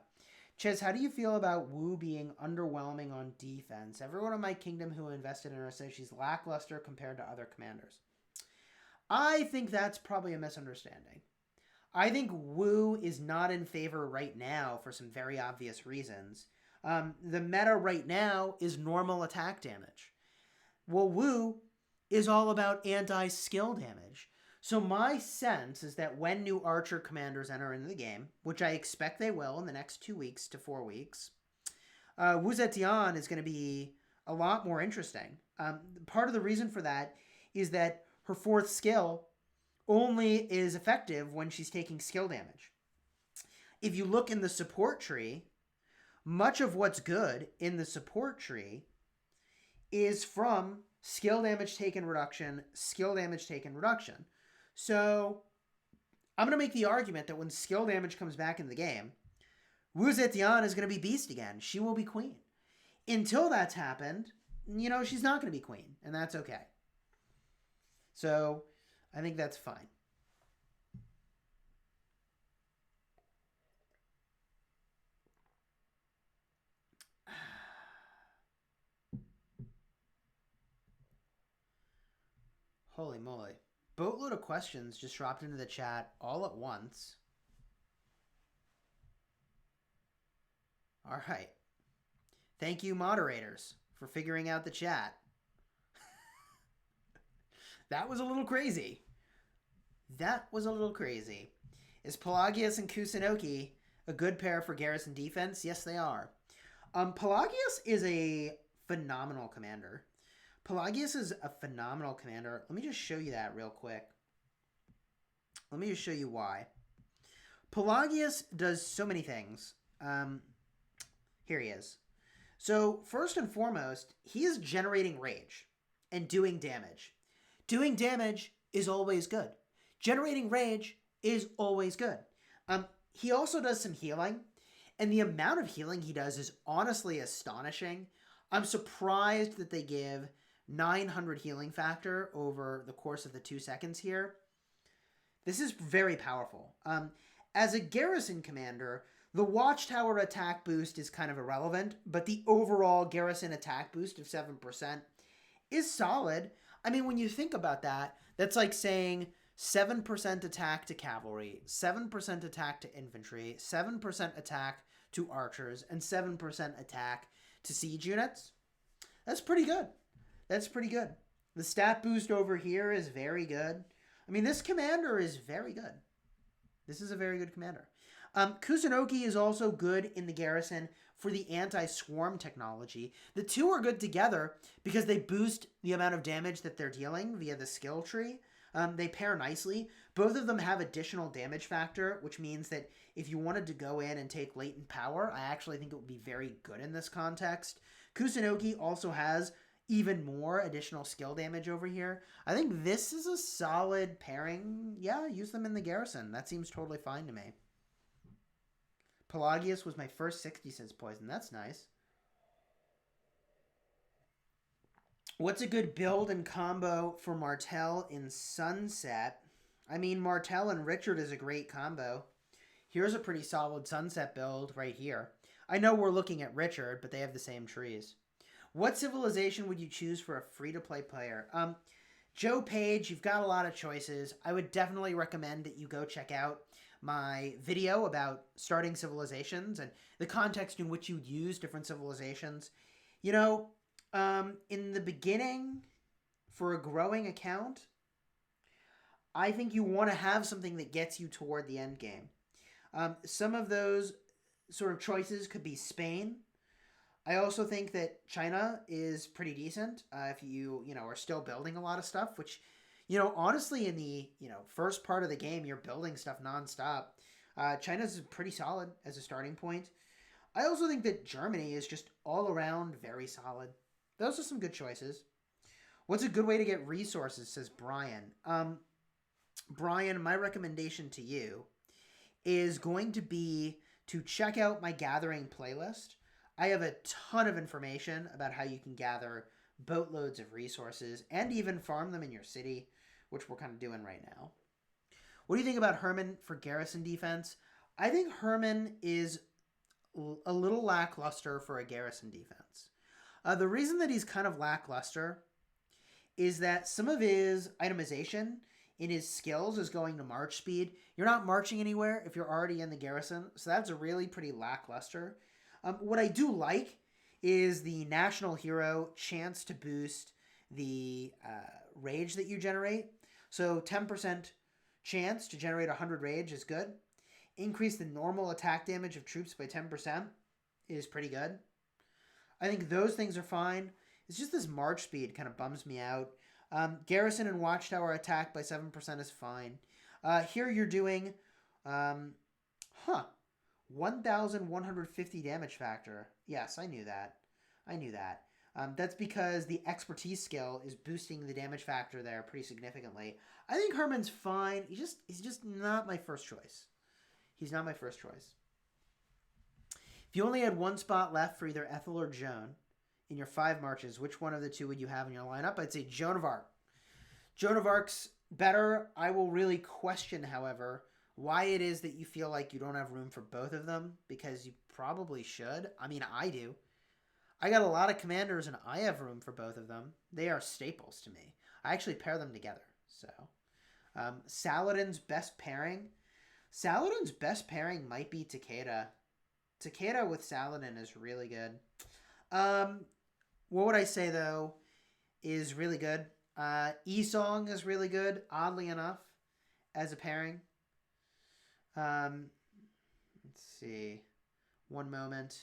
Chiz, how do you feel about Wu being underwhelming on defense? Everyone in my kingdom who invested in her says she's lackluster compared to other commanders. I think that's probably a misunderstanding. I think Wu is not in favor right now for some very obvious reasons. The meta right now is normal attack damage. Well, Wu is all about anti-skill damage. So my sense is that when new archer commanders enter into the game, which I expect they will in the next 2 weeks to 4 weeks, Wu Zetian is going to be a lot more interesting. Part of the reason for that is that her fourth skill only is effective when she's taking skill damage. If you look in the support tree, much of what's good in the support tree is from skill damage taken reduction, skill damage taken reduction. So I'm going to make the argument that when skill damage comes back in the game, Wu Zetian is going to be beast again. She will be queen. Until that's happened, you know, she's not going to be queen, and that's okay. So I think that's fine. Holy moly. Boatload of questions just dropped into the chat all at once. All right. Thank you, moderators, for figuring out the chat. That was a little crazy. That was a little crazy. Is Pelagius and Kusunoki a good pair for garrison defense? Yes, they are. Pelagius is a phenomenal commander. Pelagius is a phenomenal commander. Let me just show you that real quick. Let me just show you why. Pelagius does so many things. Here he is. So first and foremost, he is generating rage and doing damage. Doing damage is always good. Generating rage is always good. He also does some healing, and the amount of healing he does is honestly astonishing. I'm surprised that they give 900 healing factor over the course of the 2 seconds here. This is very powerful. As a garrison commander, the Watchtower attack boost is kind of irrelevant, but the overall garrison attack boost of 7% is solid. I mean, when you think about that, that's like saying 7% attack to cavalry, 7% attack to infantry, 7% attack to archers, and 7% attack to siege units. That's pretty good. That's pretty good. The stat boost over here is very good. I mean, this commander is very good. This is a very good commander. Kusunoki is also good in the garrison for the anti-swarm technology. The two are good together because they boost the amount of damage that they're dealing via the skill tree. They pair nicely. Both of them have additional damage factor, which means that if you wanted to go in and take latent power, I actually think it would be very good in this context. Kusunoki also has even more additional skill damage over here. I think this is a solid pairing. Yeah, use them in the garrison. That seems totally fine to me. Pelagius was my first 60 cents poison. That's nice. What's a good build and combo for Martel in Sunset? I mean, Martel and Richard is a great combo. Here's a pretty solid Sunset build right here. I know we're looking at Richard, but they have the same trees. What civilization would you choose for a free-to-play player? Joe Page, you've got a lot of choices. I would definitely recommend that you go check out my video about starting civilizations and the context in which you'd use different civilizations. You know, in the beginning, for a growing account, I think you want to have something that gets you toward the end game. Some of those sort of choices could be Spain. I also think that China is pretty decent if you are still building a lot of stuff, which, honestly, in the, first part of the game, you're building stuff nonstop. China's pretty solid as a starting point. I also think that Germany is just all around very solid. Those are some good choices. What's a good way to get resources, says Brian. Brian, my recommendation to you is going to be to check out my gathering playlist. I have a ton of information about how you can gather boatloads of resources and even farm them in your city, which we're kind of doing right now. What do you think about Herman for garrison defense? I think Herman is a little lackluster for a garrison defense. The reason that he's kind of lackluster is that some of his itemization in his skills is going to march speed. You're not marching anywhere if you're already in the garrison, so that's really pretty lackluster. What I do like is the national hero chance to boost the rage that you generate. So 10% chance to generate 100 rage is good. Increase the normal attack damage of troops by 10% is pretty good. I think those things are fine. It's just this march speed kind of bums me out. Garrison and Watchtower attack by 7% is fine. Here you're doing 1,150 damage factor. Yes, I knew that. That's because the expertise skill is boosting the damage factor there pretty significantly. I think Herman's fine. He's just not my first choice. He's not my first choice. If you only had one spot left for either Ethel or Joan in your 5 marches, which one of the two would you have in your lineup? I'd say Joan of Arc. Joan of Arc's better. I will really question, however, why it is that you feel like you don't have room for both of them, because you probably should. I mean, I do. I got a lot of commanders and I have room for both of them. They are staples to me. I actually pair them together. So, Saladin's best pairing. Saladin's best pairing might be Takeda. Takeda with Saladin is really good. What would I say, though, is really good? Esong is really good, oddly enough, as a pairing. Let's see. One moment.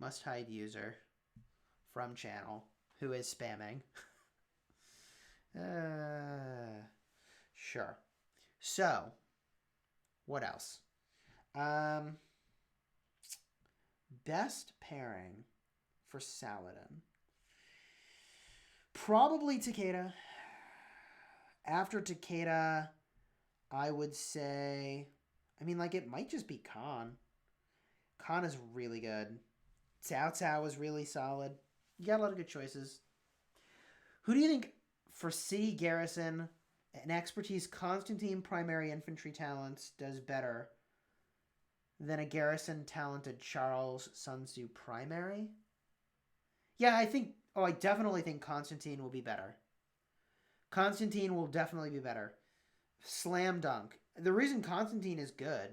Must hide user from channel who is spamming. Sure. So, what else? Best pairing for Saladin. Probably Takeda. After Takeda, I would say, it might just be Khan. Khan is really good. Cao Cao is really solid. You got a lot of good choices. Who do you think for city garrison and expertise Constantine primary infantry talents does better than a garrison talented Charles Sun Tzu primary? Yeah, I definitely think Constantine will be better. Constantine will definitely be better. Slam dunk. The reason Constantine is good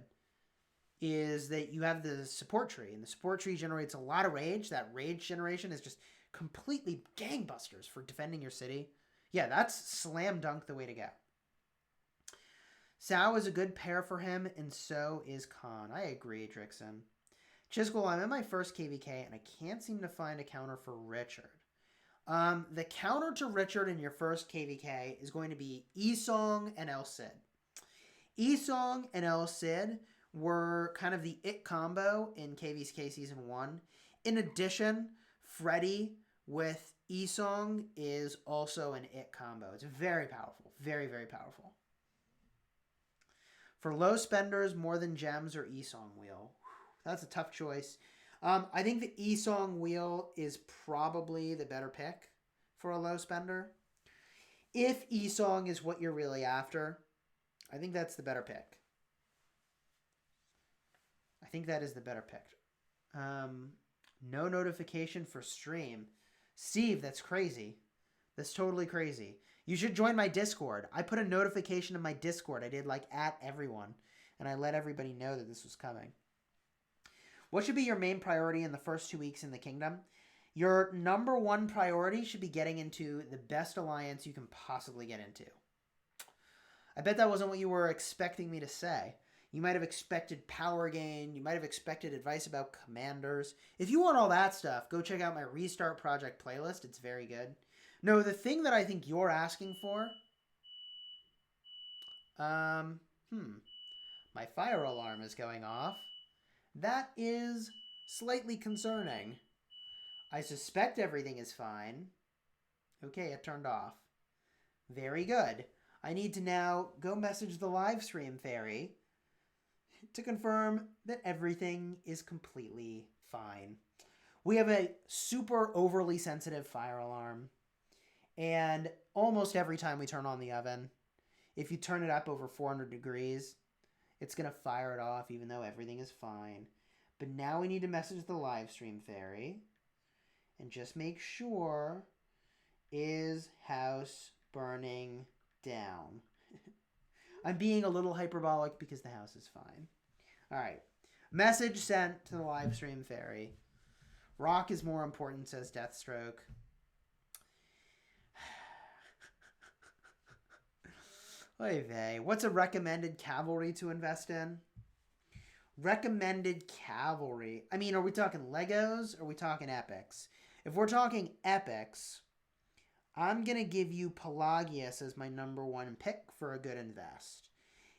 is that you have the support tree, and the support tree generates a lot of rage. That rage generation is just completely gangbusters for defending your city. Yeah, that's slam dunk the way to go. Sao is a good pair for him, and so is Khan. I agree, Drixon. Chisgule, I'm in my first KVK, and I can't seem to find a counter for Richard. The counter to Richard in your first KVK is going to be Esong and El Cid. Esong and El Cid were kind of the it combo in KVK Season 1. In addition, Freddy with Esong is also an it combo. It's very powerful. Very, very powerful. For low spenders, more than gems or Esong wheel. That's a tough choice. I think the Esong wheel is probably the better pick for a low spender. If Esong is what you're really after, I think that's the better pick. I think that is the better pick. No notification for stream. Steve, that's crazy. That's totally crazy. You should join my Discord. I put a notification in my Discord. I did like at everyone, and I let everybody know that this was coming. What should be your main priority in the first 2 weeks in the kingdom? Your number one priority should be getting into the best alliance you can possibly get into. I bet that wasn't what you were expecting me to say. You might have expected power gain. You might have expected advice about commanders. If you want all that stuff, go check out my Restart Project playlist. It's very good. No, the thing that I think you're asking for... My fire alarm is going off. That is slightly concerning. I suspect everything is fine. Okay, it turned off. Very good. I need to now go message the live stream fairy to confirm that everything is completely fine. We have a super overly sensitive fire alarm, and almost every time we turn on the oven, if you turn it up over 400 degrees, it's going to fire it off even though everything is fine. But now we need to message the live stream fairy and just make sure, is house burning down? I'm being a little hyperbolic because the house is fine. All right. Message sent to the live stream fairy. Rock is more important, says Deathstroke. Oy vey. What's a recommended cavalry to invest in? Recommended cavalry. I mean, are we talking Legos or are we talking epics? If we're talking epics, I'm going to give you Pelagius as my number one pick for a good invest.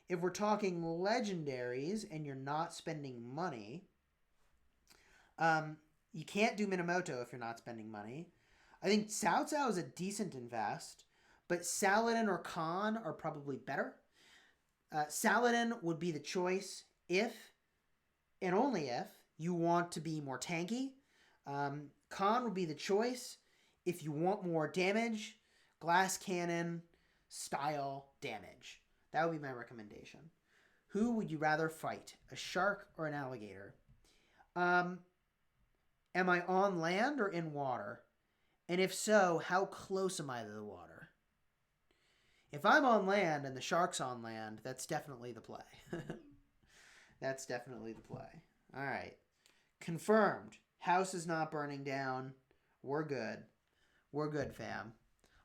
If we're talking legendaries and you're not spending money, you can't do Minamoto if you're not spending money. I think Cao Cao is a decent invest, but Saladin or Khan are probably better. Saladin would be the choice if, and only if, you want to be more tanky. Khan would be the choice if you want more damage, glass cannon style damage. That would be my recommendation. Who would you rather fight, a shark or an alligator? Am I on land or in water? And if so, how close am I to the water? If I'm on land and the shark's on land, that's definitely the play. That's definitely the play. All right. Confirmed. House is not burning down. We're good. We're good, fam.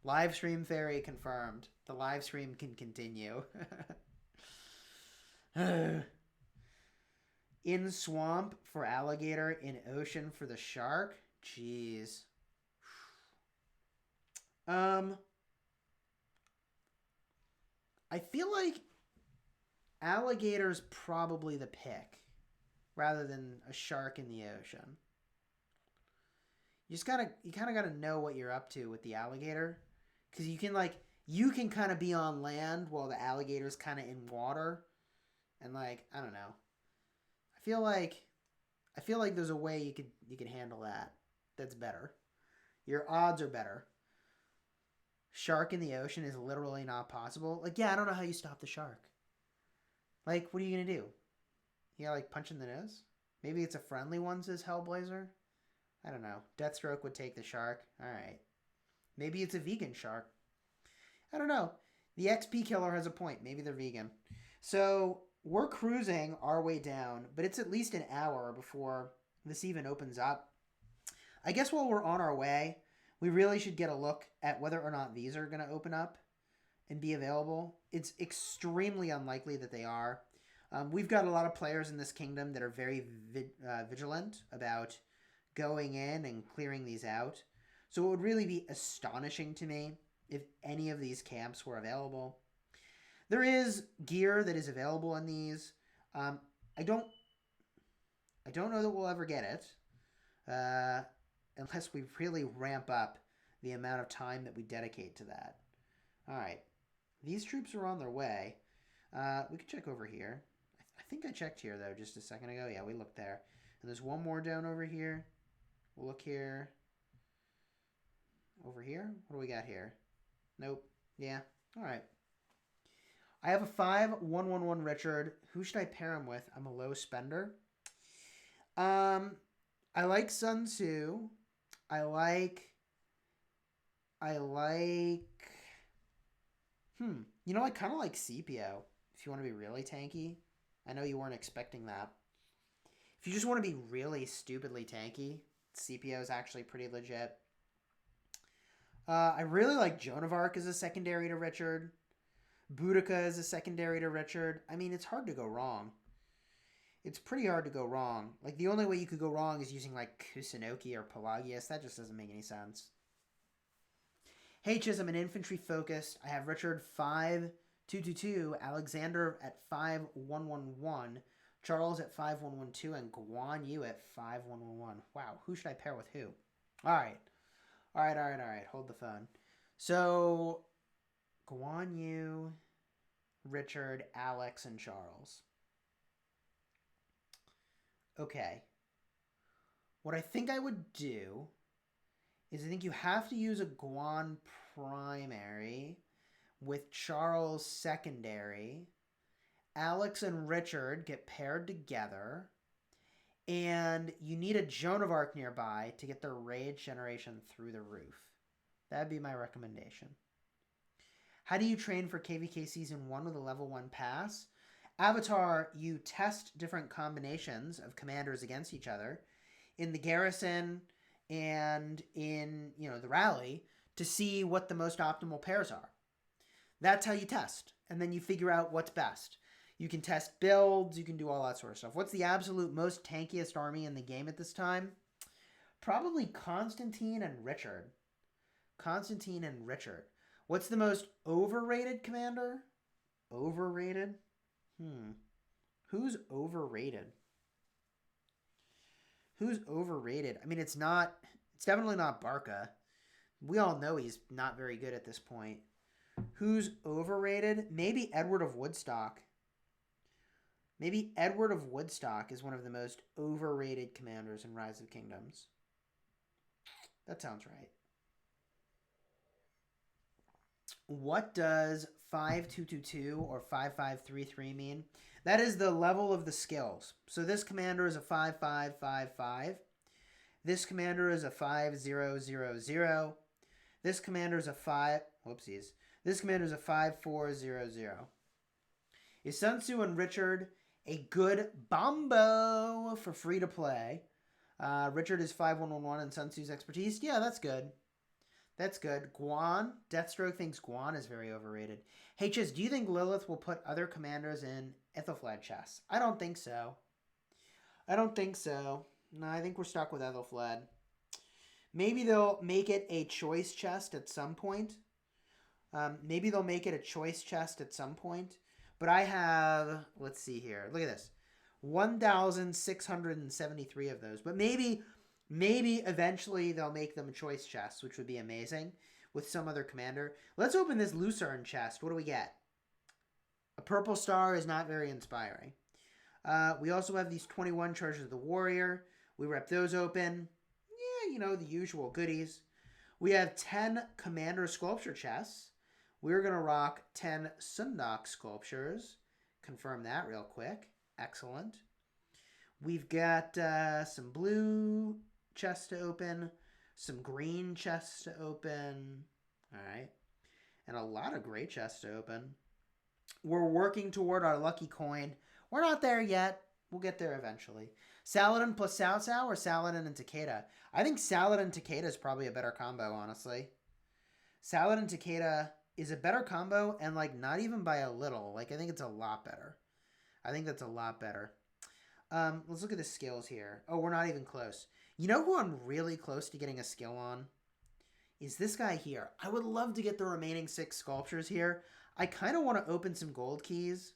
Live stream fairy confirmed. The live stream can continue. In swamp for alligator, in ocean for the shark. Jeez. I feel like alligator's probably the pick rather than a shark in the ocean. You kind of got to know what you're up to with the alligator, because you can kind of be on land while the alligator's kind of in water, and I don't know. I feel like there's a way you could handle that. That's better. Your odds are better. Shark in the ocean is literally not possible. I don't know how you stop the shark. What are you gonna do? You gotta punch in the nose? Maybe it's a friendly one, says Hellblazer. I don't know. Deathstroke would take the shark. Alright. Maybe it's a vegan shark. I don't know. The XP killer has a point. Maybe they're vegan. So we're cruising our way down, but it's at least an hour before this even opens up. I guess while we're on our way, we really should get a look at whether or not these are going to open up and be available. It's extremely unlikely that they are. We've got a lot of players in this kingdom that are very vigilant about going in and clearing these out. So it would really be astonishing to me if any of these camps were available. There is gear that is available in these. Um, I don't know that we'll ever get it, unless we really ramp up the amount of time that we dedicate to that. All right, these troops are on their way. We can check over here. I think I checked here though just a second ago. Yeah, we looked there, and there's one more down over here. We'll look here. Over here? What do we got here? Nope. Yeah. All right. I have a 5-1-1-1 Richard. Who should I pair him with? I'm a low spender. I like Sun Tzu. I like. You know, I kind of like Scipio. If you want to be really tanky, I know you weren't expecting that. If you just want to be really stupidly tanky, Scipio is actually pretty legit. I really like Joan of Arc as a secondary to Richard. Boudica as a secondary to Richard. I mean, it's hard to go wrong. It's pretty hard to go wrong. Like, the only way you could go wrong is using, like, Kusunoki or Pelagius. That just doesn't make any sense. Hey, I'm an infantry focused. I have Richard 5-2-2-2, Alexander at 5-1-1-1, Charles at 5-1-1-2, and Guan Yu at 5-1-1-1. Wow, who should I pair with who? All right. Hold the phone. So, Guan Yu, Richard, Alex, and Charles. Okay. What I think I would do is I think you have to use a Guan primary with Charles secondary. Alex and Richard get paired together. And you need a Joan of Arc nearby to get their rage generation through the roof. That'd be my recommendation. How do you train for KVK Season 1 with a level 1 pass? Avatar, you test different combinations of commanders against each other in the garrison and in, the rally to see what the most optimal pairs are. That's how you test. And then you figure out what's best. You can test builds. You can do all that sort of stuff. What's the absolute most tankiest army in the game at this time? Probably Constantine and Richard. What's the most overrated commander? Overrated? Who's overrated? I mean, it's definitely not Barca. We all know he's not very good at this point. Who's overrated? Maybe Edward of Woodstock. Maybe Edward of Woodstock is one of the most overrated commanders in Rise of Kingdoms. That sounds right. What does 5-2-2-2 or 5-5-3-3 mean? That is the level of the skills. So this commander is a 5-5-5-5. This commander is a 5-0-0-0. This commander is a 5-4-0-0. Is Sun Tzu and Richard a good bombo for free to play? Richard is 5-1-1-1 and Sun Tzu's expertise. Yeah, that's good. Guan. Deathstroke thinks Guan is very overrated. Hey, Chiz, do you think Lilith will put other commanders in Ethelflaed chests? I don't think so. No, I think we're stuck with Ethelflaed. Maybe they'll make it a choice chest at some point. But I have, let's see here. Look at this. 1,673 of those. But maybe eventually they'll make them choice chests, which would be amazing with some other commander. Let's open this Lucerne chest. What do we get? A purple star is not very inspiring. We also have these 21 Charges of the Warrior. We rep those open. Yeah, the usual goodies. We have 10 Commander Sculpture chests. We're going to rock 10 Sundok Sculptures. Confirm that real quick. Excellent. We've got some blue chests to open, some green chests to open. All right. And a lot of gray chests to open. We're working toward our lucky coin. We're not there yet. We'll get there eventually. Saladin plus Cao Cao or Saladin and Takeda? I think Saladin and Takeda is probably a better combo, honestly. Saladin and Takeda is a better combo, and not even by a little. I think it's a lot better. Let's look at the skills here. Oh, we're not even close. You know who I'm really close to getting a skill on? is this guy here. I would love to get the remaining 6 sculptures here. I kind of want to open some gold keys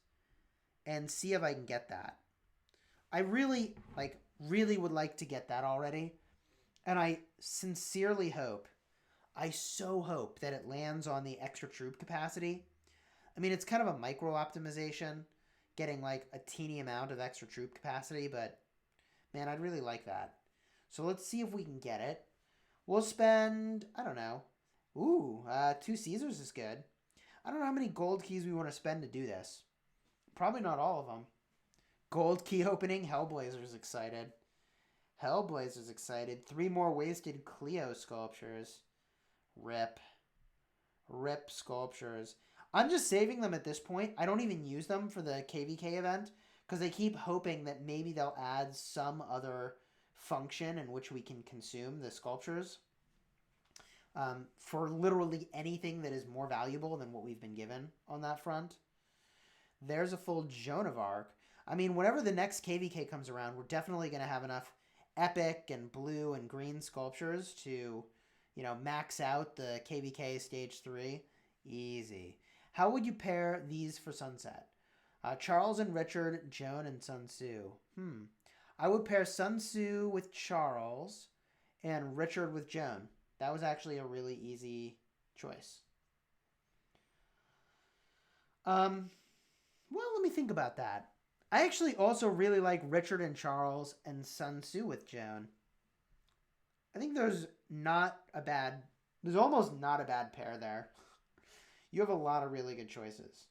and see if I can get that. I really would like to get that already. And I sincerely hope, I so hope that it lands on the extra troop capacity. I mean, it's kind of a micro optimization, getting like a teeny amount of extra troop capacity, but man, I'd really like that. So let's see if we can get it. We'll spend, I don't know. Ooh, 2 Caesars is good. I don't know how many gold keys we want to spend to do this. Probably not all of them. Gold key opening. Hellblazer's excited. Hellblazer's excited. 3 more wasted Cleo sculptures. Rip. Rip sculptures. I'm just saving them at this point. I don't even use them for the KVK event because I keep hoping that maybe they'll add some other function in which we can consume the sculptures for literally anything that is more valuable than what we've been given on that front. There's a full Joan of Arc. I mean, whenever the next KVK comes around, we're definitely going to have enough epic and blue and green sculptures to, max out the KVK Stage 3. Easy. How would you pair these for Sunset? Charles and Richard, Joan and Sun Tzu. I would pair Sun Tzu with Charles and Richard with Joan. That was actually a really easy choice. Well, let me think about that. I actually also really like Richard and Charles and Sun Tzu with Joan. I think there's almost not a bad pair there. You have a lot of really good choices.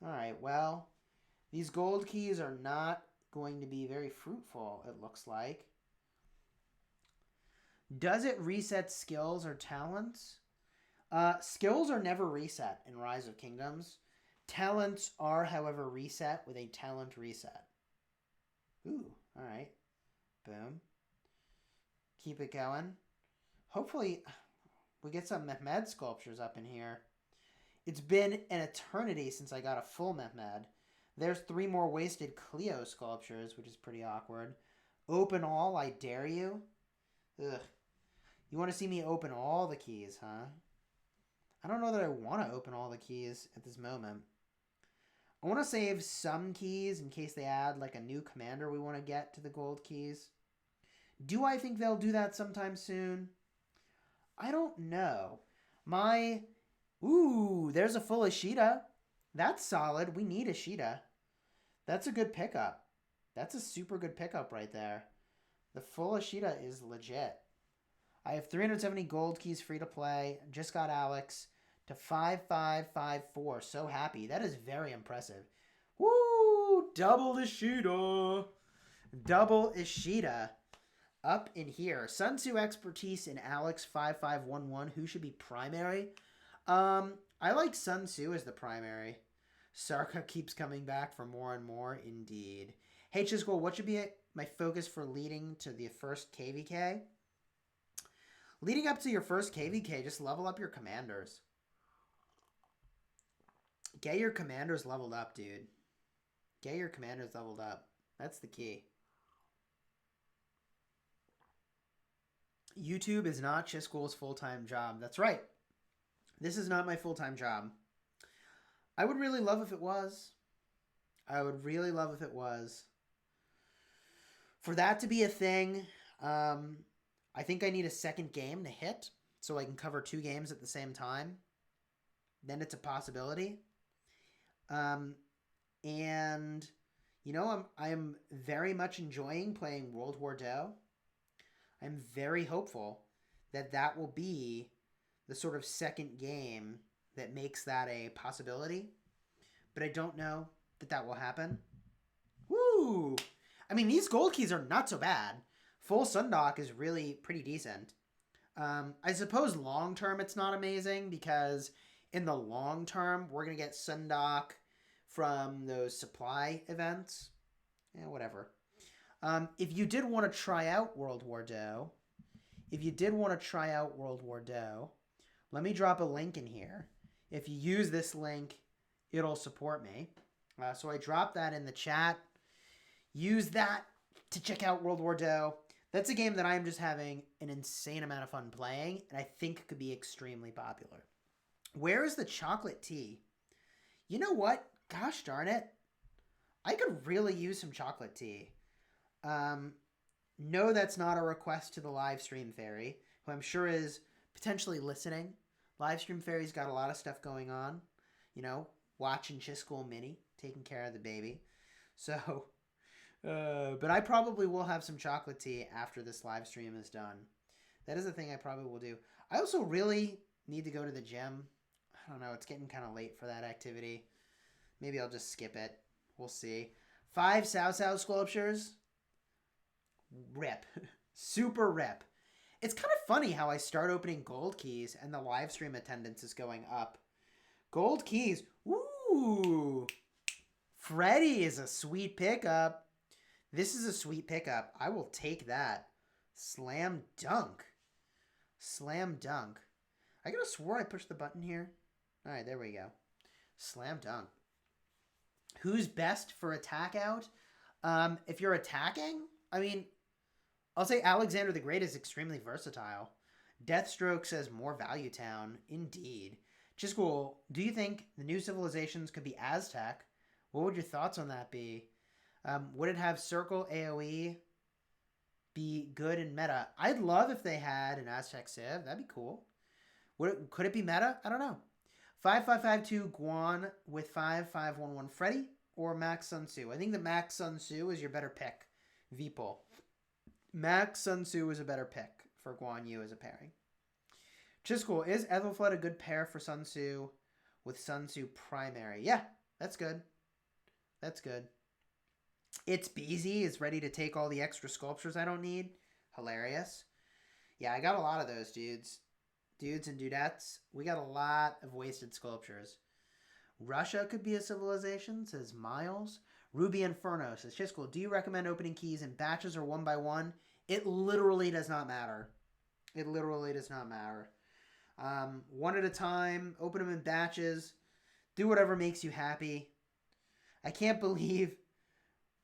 All right, well, these gold keys are not going to be very fruitful, it looks like. Does it reset skills or talents? Skills are never reset in Rise of Kingdoms. Talents are, however, reset with a talent reset. Ooh, all right. Boom. Keep it going. Hopefully, we get some Mehmed sculptures up in here. It's been an eternity since I got a full Mehmed. There's 3 more wasted Cleo sculptures, which is pretty awkward. Open all, I dare you. Ugh. You want to see me open all the keys, huh? I don't know that I want to open all the keys at this moment. I want to save some keys in case they add like a new commander we want to get to the gold keys. Do I think they'll do that sometime soon? I don't know. Ooh, there's a full Ishida. That's solid. We need Ishida. That's a good pickup. That's a super good pickup right there. The full Ishida is legit. I have 370 gold keys free to play. Just got Alex to 5554. So happy. That is very impressive. Woo! Double Ishida. Double Ishida. Up in here. Sun Tzu expertise in Alex 5511. Who should be primary? I like Sun Tzu as the primary. Sarka keeps coming back for more and more. Indeed. Hey, Chisgule, what should be my focus for leading to the first KVK? Leading up to your first KVK, just level up your commanders. Get your commanders leveled up, dude. Get your commanders leveled up. That's the key. YouTube is not Chisgule's full-time job. That's right. This is not my full-time job. I would really love if it was. I would really love if it was. For that to be a thing, I think I need a second game to hit so I can cover 2 games at the same time. Then it's a possibility. And, I'm very much enjoying playing World War II. I'm very hopeful that that will be the sort of second game that makes that a possibility. But I don't know that that will happen. Woo! I mean, these gold keys are not so bad. Full Sundok is really pretty decent. I suppose long term it's not amazing because in the long term we're going to get Sundok from those supply events. Yeah, whatever. If you did want to try out World War II, let me drop a link in here. If you use this link, it'll support me. So I dropped that in the chat. Use that to check out World War II. That's a game that I'm just having an insane amount of fun playing, and I think could be extremely popular. Where is the chocolate tea? You know what? Gosh darn it. I could really use some chocolate tea. Um, no, that's not a request to the live stream fairy, who I'm sure is potentially listening. Live stream fairy's got a lot of stuff going on. You know, watching Chisgule Mini, taking care of the baby. So, but I probably will have some chocolate tea after this live stream is done. That is a thing I probably will do. I also really need to go to the gym. I don't know. It's getting kind of late for that activity. Maybe I'll just skip it. We'll see. 5 Sao Sao sculptures. Rip. Super rip. It's kind of funny how I start opening gold keys and the live stream attendance is going up. Gold keys. Woo! Freddy is a sweet pickup. This is a sweet pickup. I will take that. Slam dunk. Slam dunk. I could have swore I pushed the button here. All right, there we go. Slam dunk. Who's best for attack out? If you're attacking, I mean, I'll say Alexander the Great is extremely versatile. Deathstroke says more Value Town. Indeed. Chisgule, do you think the new civilizations could be Aztec? What would your thoughts on that be? Would it have Circle AoE be good in meta? I'd love if they had an Aztec Civ. That'd be cool. Could it be meta? I don't know. 5552 Guan with 5511 Freddy or Max Sun Tzu? I think the Max Sun Tzu is your better pick. Vpol. Max Sun Tzu is a better pick for Guan Yu as a pairing. Chisgule, is Ethelflaed a good pair for Sun Tzu with Sun Tzu primary? Yeah, that's good. That's good. It's Beezy is ready to take all the extra sculptures I don't need. Hilarious. Yeah, I got a lot of those dudes. Dudes and dudettes. We got a lot of wasted sculptures. Russia could be a civilization, says Miles. Ruby Inferno says, Chisgule, do you recommend opening keys in batches or one by one? It literally does not matter. It literally does not matter. One at a time. Open them in batches. Do whatever makes you happy. I can't believe...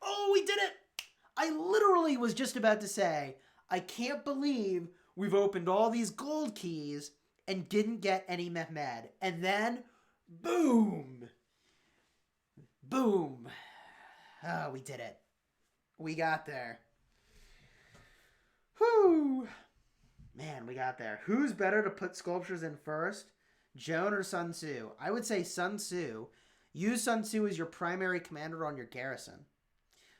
Oh, we did it! I literally was just about to say, I can't believe we've opened all these gold keys and didn't get any Mehmed. And then, boom! Boom! Oh, we did it. We got there. Whew! Man, we got there. Who's better to put sculptures in first? Joan or Sun Tzu? I would say Sun Tzu. Use Sun Tzu as your primary commander on your garrison.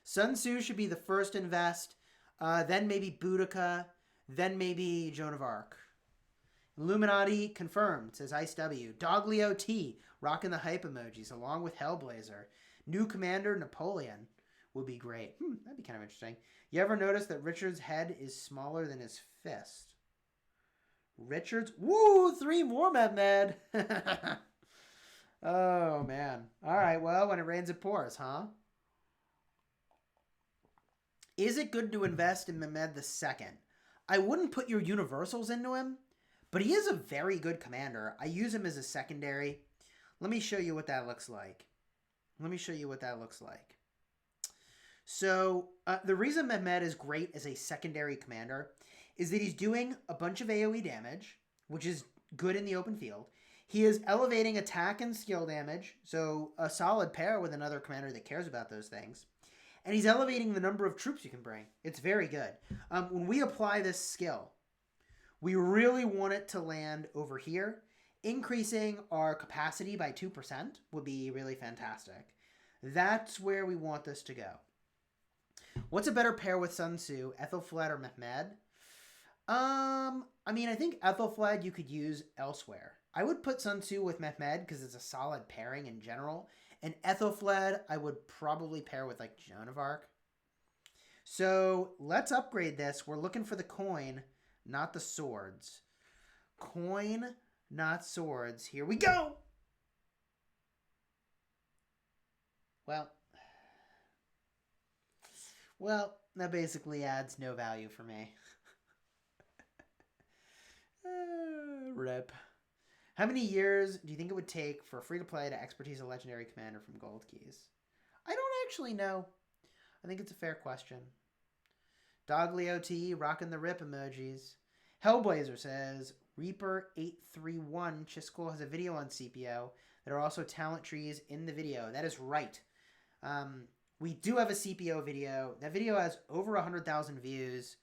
Sun Tzu should be the first invest, then maybe Boudica, then maybe Joan of Arc. Illuminati confirmed, says Ice W. Doglio T, rocking the hype emojis along with Hellblazer. New commander Napoleon would be great. That'd be kind of interesting. You ever notice that Richard's head is smaller than his fist? Richard's... Woo! 3 more, Mehmed! Oh, man. All right, well, when it rains, it pours, huh? Is it good to invest in Mehmed II? I wouldn't put your universals into him, but he is a very good commander. I use him as a secondary. Let me show you what that looks like. So the reason Mehmed is great as a secondary commander is that he's doing a bunch of AoE damage, which is good in the open field. He is elevating attack and skill damage, so a solid pair with another commander that cares about those things. And he's elevating the number of troops you can bring. It's very good. When we apply this skill, we really want it to land over here. Increasing our capacity by 2% would be really fantastic. That's where we want this to go. What's a better pair with Sun Tzu, Ethelflaed or Mehmed? I mean, I think Ethelflaed you could use elsewhere. I would put Sun Tzu with Mehmed because it's a solid pairing in general. And Ethelflaed, I would probably pair with, like, Joan of Arc. So, let's upgrade this. We're looking for the coin, not the swords. Coin, not swords. Here we go! Well, that basically adds no value for me. Rip. How many years do you think it would take for free-to-play to expertise a legendary commander from Gold Keys? I don't actually know. I think it's a fair question. Doglio rocking the rip emojis. Hellblazer says, Reaper831 Chisgule has a video on CPO. There are also talent trees in the video. That is right. We do have a CPO video. That video has over 100,000 views.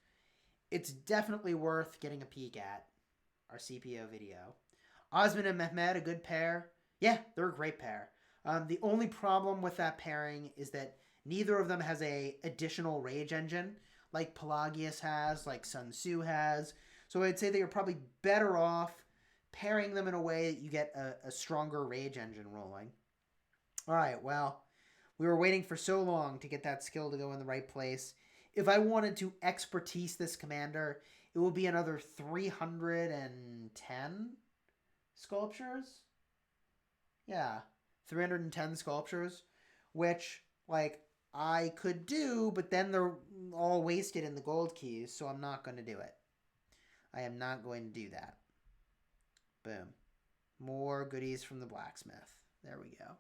It's definitely worth getting a peek at, our CPO video. Osman and Mehmet, a good pair. Yeah, they're a great pair. The only problem with that pairing is that neither of them has a additional rage engine like Pelagius has, like Sun Tzu has. So I'd say that you're probably better off pairing them in a way that you get a stronger rage engine rolling. All right, well, we were waiting for so long to get that skill to go in the right place. If I wanted to expertise this commander, it will be another 310 sculptures. Yeah, 310 sculptures, which, like, I could do, but then they're all wasted in the gold keys, so I'm not going to do it. I am not going to do that. Boom. More goodies from the blacksmith. There we go.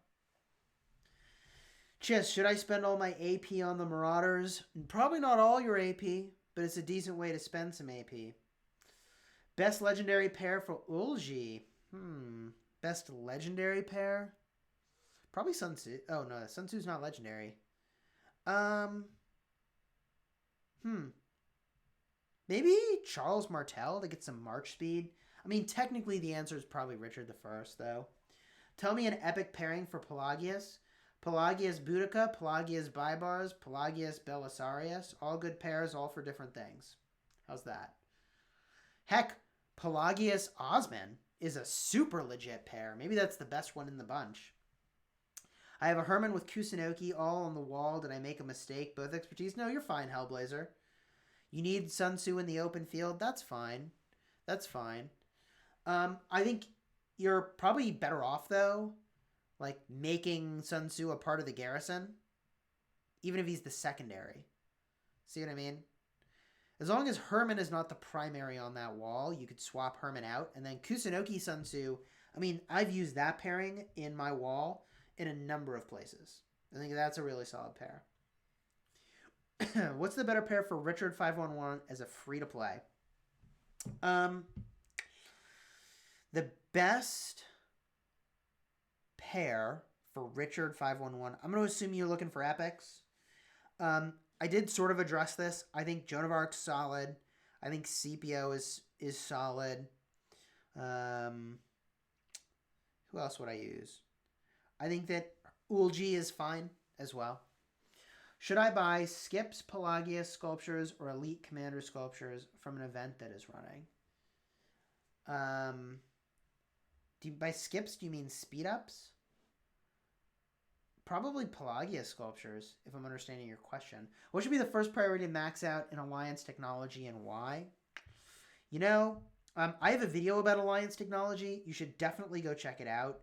Chis, should I spend all my AP on the Marauders? Probably not all your AP, but it's a decent way to spend some AP. Best legendary pair for Ulji. Best legendary pair? Probably Sun Tzu. Oh, no, Sun Tzu's not legendary. Maybe Charles Martel to get some march speed. I mean, technically the answer is probably Richard the First, though. Tell me an epic pairing for Pelagius. Pelagius Boudica, Pelagius Baibars, Pelagius Belisarius. All good pairs, all for different things. How's that? Heck, Pelagius Osman is a super legit pair. Maybe that's the best one in the bunch. I have a Herman with Kusunoki all on the wall. Did I make a mistake? Both expertise? No, you're fine, Hellblazer. You need Sun Tzu in the open field? That's fine. That's fine. I think you're probably better off, though, like, making Sun Tzu a part of the garrison, even if he's the secondary. See what I mean? As long as Herman is not the primary on that wall, you could swap Herman out. And then Kusunoki Sun Tzu, I mean, I've used that pairing in my wall in a number of places. I think that's a really solid pair. What's the better pair for Richard 511 as a free-to-play? The best pair for Richard 511, I'm going to assume you're looking for epics. I did sort of address this. I think Joan of Arc's solid. I think CPO is solid. Who else would I use? I think that Ulji is fine as well. Should I buy Skips, Pelagius sculptures, or Elite Commander sculptures from an event that is running? By Skips, do you mean speed ups? Probably Pelagius sculptures, if I'm understanding your question. What should be the first priority to max out in Alliance technology and why? You know, I have a video about Alliance technology. You should definitely go check it out.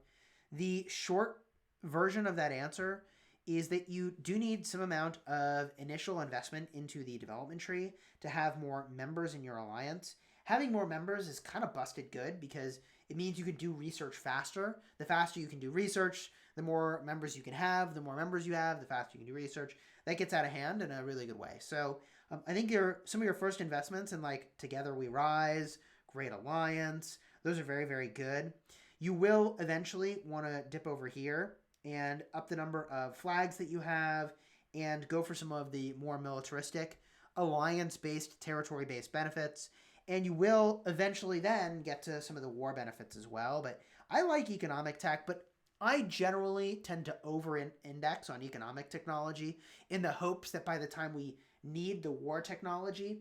The short version of that answer is that you do need some amount of initial investment into the development tree to have more members in your alliance. Having more members is kind of busted good because it means you can do research faster. The faster you can do research, the more members you can have. The more members you have, the faster you can do research. That gets out of hand in a really good way. So I think some of your first investments in, like, Together We Rise, Great Alliance, those are very, very good. You will eventually want to dip over here and up the number of flags that you have and go for some of the more militaristic, alliance-based, territory-based benefits. And you will eventually then get to some of the war benefits as well. But I like economic tech, but I generally tend to over-index on economic technology in the hopes that by the time we need the war technology,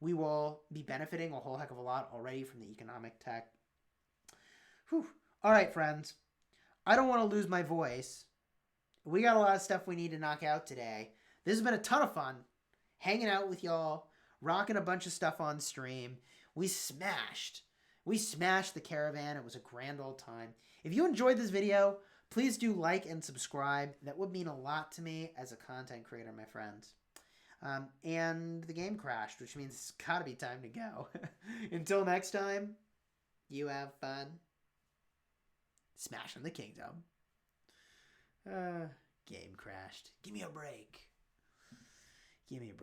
we will be benefiting a whole heck of a lot already from the economic tech. Whew. All right, friends. I don't want to lose my voice. We got a lot of stuff we need to knock out today. This has been a ton of fun hanging out with y'all, rocking a bunch of stuff on stream. We smashed the caravan. It was a grand old time. If you enjoyed this video, please do like and subscribe. That would mean a lot to me as a content creator, my friends. And the game crashed, which means it's got to be time to go. Until next time, you have fun smashing the kingdom. Game crashed. Give me a break. Give me a break.